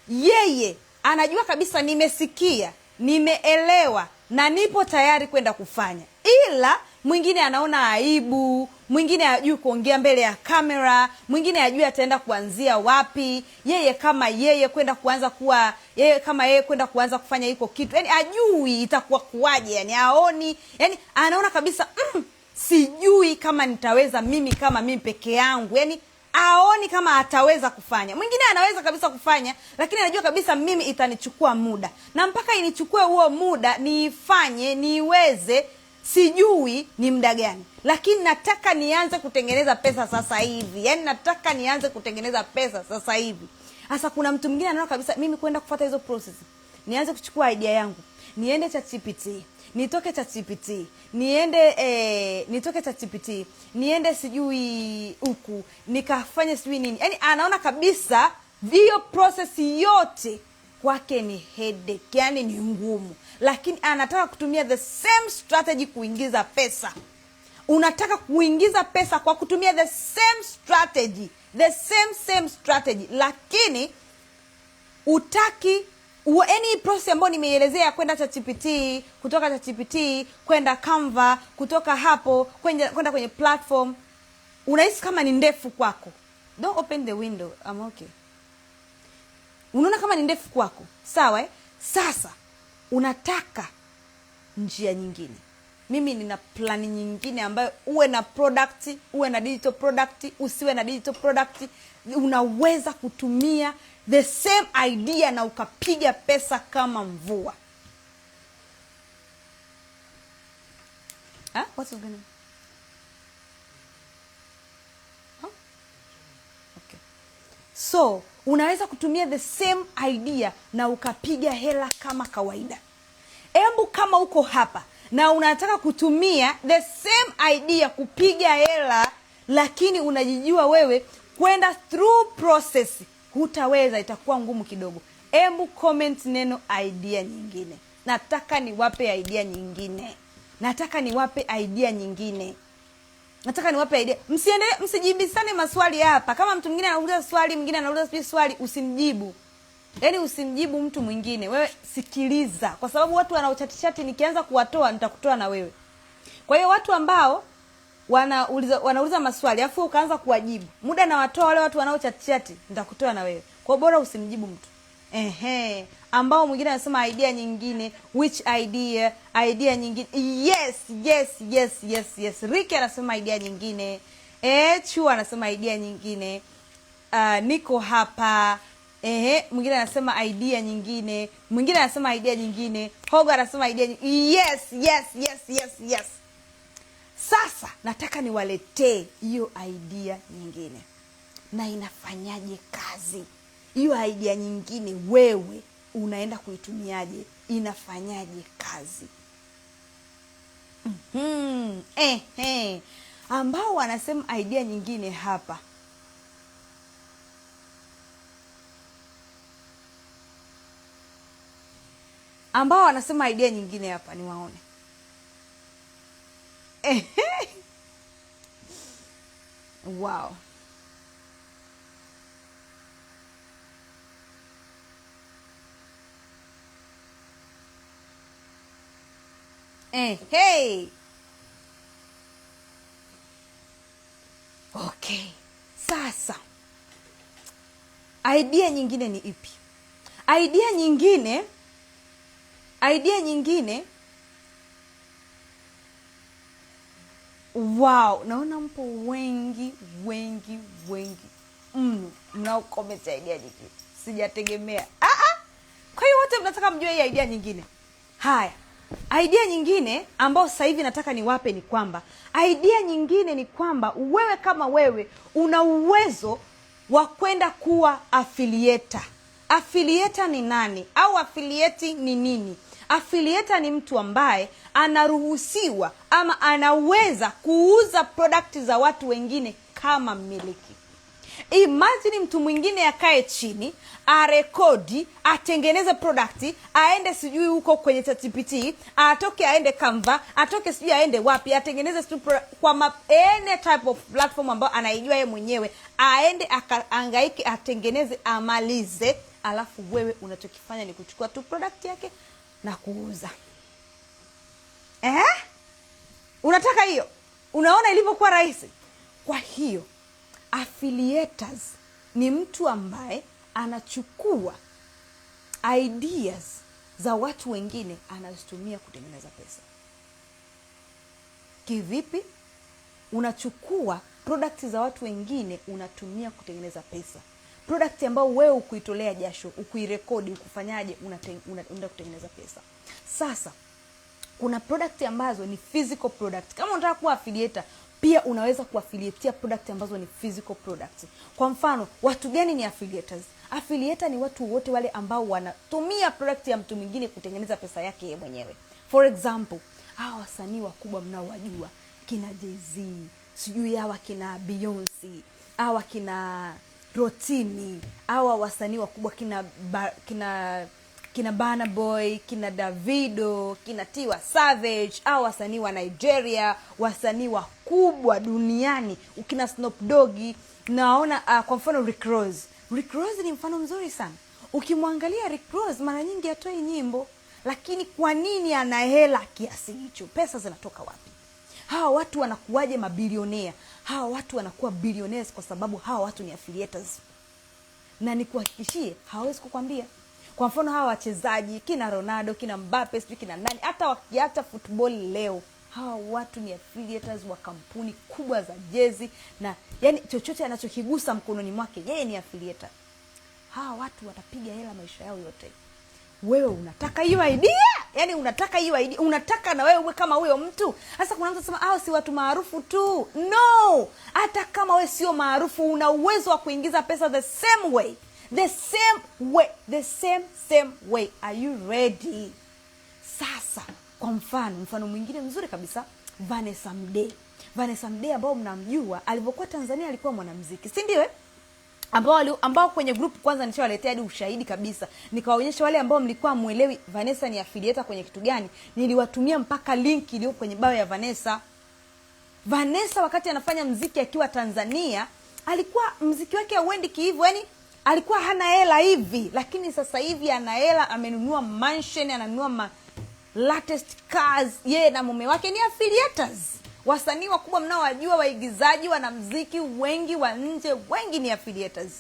yeye anajua kabisa nimesikia, nimeelewa na nipo tayari kwenda kufanya. Ila mwingine anaona aibu, mwingine hajui kuongea mbele ya kamera, mwingine hajui ataenda kuanzia wapi. Yeye kama yeye kwenda kuanza kufanya hiko kitu, yani ajui itakuwa kuaje, yani haoni, yani anaona kabisa sijui kama nitaweza mimi kama mimi peke yangu, yani aoni kama ataweza kufanya. Mwingine anaweza kabisa kufanya, lakini anajua kabisa mimi itanichukua muda, na mpaka inichukue huo muda niifanye niweze, sijui ni muda gani, lakini nataka nianze kutengeneza pesa sasa hivi. Yani nataka nianze kutengeneza pesa sasa hivi. Sasa kuna mtu mwingine anaona kabisa mimi kwenda kufuata hizo process, nianze kuchukua idea yangu, niende ChatGPT, nitoke ChatGPT, nitoke ChatGPT, niende sijui huku, nikafanye sijui nini. Yani anaona kabisa hiyo process yote kwake ni headache, yani ni ngumu, lakini anataka kutumia the same strategy kuingiza pesa. unataka kuingiza pesa kwa kutumia the same strategy, lakini utaki any process ambayo nimeielezea, kwenda ChatGPT, kutoka ChatGPT kwenda Canva, kutoka hapo kwenda kwenye platform, unahisi kama ni ndefu kwako. Don't open the window, I'm okay. Unaona kama ni ndefu kwako, sawa Sasa unataka njia nyingine. Mimi nina plani nyingine ambayo uwe na product, uwe na digital product, usiwe na digital product, unaweza kutumia the same idea na ukapiga pesa kama mvua. What's going on? Okay. So, unaweza kutumia the same idea na ukapiga hela kama kawaida. Embu kama uko hapa na unataka kutumia the same idea kupiga hela, lakini unajijua wewe kwenda through process hutaweza, itakuwa ngumu kidogo. Embu comment neno idea nyingine. Nataka niwape idea nyingine. Msijibisane maswali hapa. Kama mtu mwingine anauliza swali, mwingine anauliza swali, usimjibu. Yaani usimjibu mtu mwingine. Wewe sikiliza, kwa sababu watu wanaochati nikianza kuwatoa nitakutoa na wewe. Kwa hiyo watu ambao wanauliza maswali afu ukaanza kuwajibu, muda na watoa wale watu wanaochati nitakutoa na wewe. Kwa bora usimjibu mtu. Ambao mwingine anasema idea nyingine, which idea nyingine. Yes. Ricky anasema idea nyingine. Chu anasema idea nyingine. Niko hapa. Mwingine anasema idea nyingine. Mwingine anasema idea nyingine. Hoga anasema idea nyingine. Yes. Sasa nataka niwaletee hiyo idea nyingine. Na inafanyaje kazi? Hiyo idea nyingine wewe unaenda kuitumiaje? Inafanyaje kazi? Ambao wanasema idea nyingine hapa. Ambao wanasema idea nyingine hapa ni waone. Wow. Hey. Okay. Sasa idea nyingine ni ipi? Idea nyingine wow, naona mpo wengi mnao comment idea nyingine. Sijategemea. Kwa hiyo wote mnataka mjue hii idea nyingine. Haya. Idea nyingine ambao sasa hivi nataka niwape ni kwamba idea nyingine ni kwamba wewe kama wewe una uwezo wa kwenda kuwa affiliator. Affiliator ni nani? Au affiliate ni nini? Affiliator ni mtu ambaye anaruhusiwa ama anaweza kuuza product za watu wengine kama mmiliki. Imagine mtu mwingine akae chini, arekodi, atengeneze product, aende sijui huko kwenye ChatGPT, atoke aende Canva, atoke sijui aende wapi, atengeneze kwa any type of platform ambayo anaijua yeye mwenyewe, aende akaangaike, atengeneze, amalize, alafu wewe unachokifanya ni kuchukua tu product yake na kuuza. Unataka hiyo? Unaona ilivyokuwa rahisi? Kwa hiyo affiliators ni mtu ambaye anachukua ideas za watu wengine anazitumia kutengeneza pesa. Kivipi? Unachukua product za watu wengine unatumia kutengeneza pesa. Product ambayo wewe ukuitolea jasho, ukuirekodi, ukufanyaje, unaenda kutengeneza pesa. Sasa kuna product ambazo ni physical product. Kama unataka kuwa affiliator, pia unaweza kuaffiliatea product ambazo ni physical products. Kwa mfano, watu gani ni affiliators? Affiliator ni watu wote wale ambao wanatumia product ya mtu mwingine kutengeneza pesa yake yeye mwenyewe. For example, hawa wasanii wakubwa mnaowajua, kina Jay-Z, sijui hawa kina Beyonce, hawa kina Rotimi, hawa wasanii wakubwa kina Burna Boy, kina Davido, kina Tiwa Savage, au wasanii wa Nigeria, wasanii wakubwa duniani, ukina Snoop Dogg. Naona kwa mfano Rick Ross. Rick Ross ni mfano mzuri sana. Ukimwangalia Rick Ross mara nyingi hatoi nyimbo, lakini kwa nini ana hela kiasi hicho? Pesa zinatoka wapi? Hawa watu wanakuwaje mabilionea? Hawa watu wanakuwa billionaires kwa sababu hawa watu ni affiliates. Na nikuhakikishie hawezi kukwambia. Kwa mfano hawa wachezaji, kina Ronaldo, kina Mbappe, kina nani, hata wakiacha football leo, hawa watu ni affiliates wa kampuni kubwa za jezi, na yani chochote anachokigusa mkononi mwake yeye ni affiliate. Hawa watu watapiga hela maisha yao yote. Wewe unataka hiyo idea? Yani unataka hiyo idea? Unataka na wewe uwe kama huyo mtu? Sasa kuna mtu anasema si watu maarufu tu. No! Hata kama wewe sio maarufu, una uwezo wa kuingiza pesa the same way. The same way. Are you ready? Sasa kwa mfano mwingine mzuri kabisa, Vanessa Mdee ambao mnamjua, alipokuwa Tanzania alikuwa mwanamuziki, si ndio? Ambao kwenye group kwanza nishawaletea hadi ushahidi kabisa. Nikawaonyesha wale ambao mlikuwa muelewi Vanessa ni affiliate kwenye kitu gani. Niliwatumia mpaka link iliyo kwenye bio ya Vanessa. Vanessa wakati anafanya muziki akiwa Tanzania, alikuwa muziki wake hauendi hivyo, yani alikuwa hana hela hivi, lakini sasa hivi ana hela, amenunua mansion, ananunua latest cars. Yeye na mume wake ni affiliates. Wasanii wakubwa mnaowajua, waigizaji, wanamuziki wengi wa nje, wengi ni affiliates.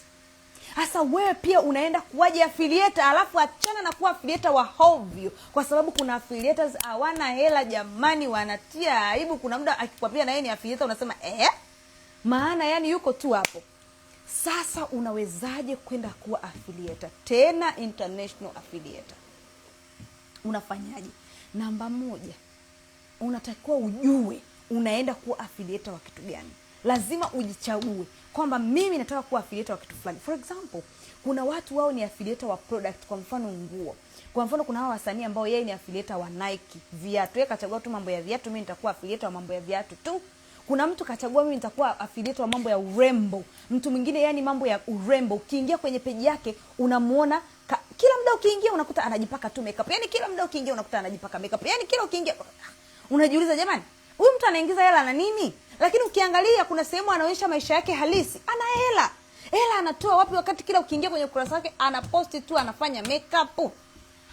Sasa wewe pia unaenda kuwaje affiliate? Alafu achana na kuwa affiliate wa hovyo, kwa sababu kuna affiliates hawana hela jamani, wanatia aibu. Kuna muda akikwambia na yeye ni affiliate unasema maana yani yuko tu hapo. Sasa unawezaje kwenda kuwa affiliate, tena international affiliate? Unafanyaje? Namba 1, unatakiwa ujue unaenda kuwa affiliate wa kitu gani. Lazima ujichague kwamba mimi nataka kuwa affiliate wa kitu fulani. For example, kuna watu wao ni affiliate wa product, kwa mfano nguo. Kwa mfano kuna hawa wasanii ambao yeye ni affiliate wa Nike, viatu. Yeye kachagua tu mambo ya viatu, mimi nitakuwa affiliate wa mambo ya viatu tu. Kuna mtu kachagua mimi nitakuwa affiliate wa mambo ya urembo. Mtu mwingine yani mambo ya urembo. Ukiingia kwenye page yake unamuona kila muda ukiingia unakuta anajipaka tu makeup. Yani kila muda ukiingia unakuta anajipaka makeup. Yani kila ukiingia unajiuliza jamani, huyu mtu anaingiza hela na nini? Lakini ukiangalia kuna sehemu anaonyesha maisha yake halisi. Ana hela. Hela anatoa wapi wakati kila ukiingia kwenye ukurasa wake anaposti tu anafanya makeup?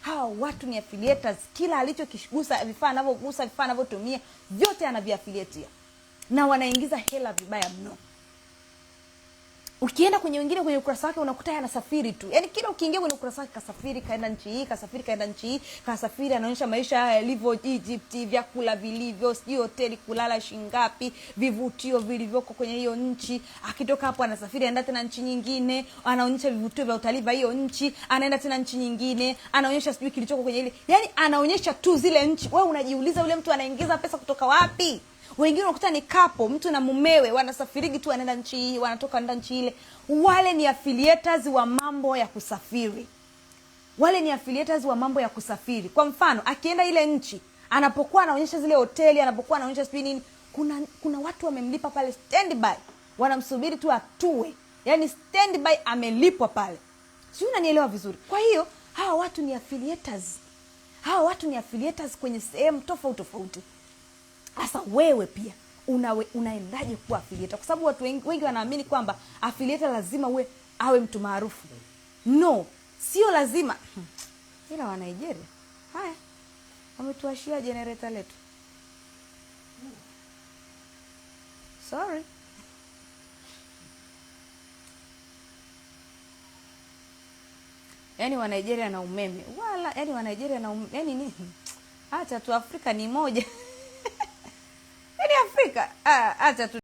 Hawa watu ni affiliates. Kila alichokigusa, vifaa anavyogusa, vifaa anavyotumia, vyote anaviaffiliate. Na wanaingiza hela vibaya mno. Ukienda kwenye wengine kwenye ukurasa wake unakuta anasafiri tu. Yaani kila ukiingia kwenye ukurasa wake kasafiri kaenda nchi hii, kasafiri kaenda nchi hii, kasafiri anaonyesha maisha yalivyo Egypt, vyakula vilivyo, sijui hoteli kulala shingapi, vivutio vilivyoko kwenye hiyo nchi. Akitoka hapo anasafiri anaenda tena nchi nyingine, anaonyesha vivutio vya utalii vya hiyo nchi, anaenda tena nchi nyingine, anaonyesha sijui kilichoko kwenye ile. Yaani anaonyesha tu zile nchi. Wewe unajiuliza yule mtu anaingiza pesa kutoka wapi? Wengine unakuta ni couple, mtu na mumewe, wanasafirigi tu wanaenda nchi hii, wanatoka nda nchi ile. Wale ni affiliates wa mambo ya kusafiri. Wale ni affiliates wa mambo ya kusafiri. Kwa mfano, akienda ile nchi, anapokuwa anaonyesha zile hoteli, anapokuwa anaonyesha sijui nini, kuna watu wamemlipa pale standby. Wanamsubiri tu atue. Yaani standby amelipwa pale. Sio, unanielewa vizuri? Kwa hiyo, hawa watu ni affiliates. Hawa watu ni affiliates kwenye sehemu tofauti. Sasa wewe pia unaendaje kuwa affiliate? Kwa sababu watu wengi wanaamini kwamba affiliate lazima awe mtu maarufu. No, sio lazima. Ila wa Nigeria, haya, wametuashia generator letu. Sorry. Yaani wa Nigeria na umeme. Wala, yaani wa Nigeria na umeme. Yaani nini? Acha tu, Afrika ni moja. Afrika, acha tu.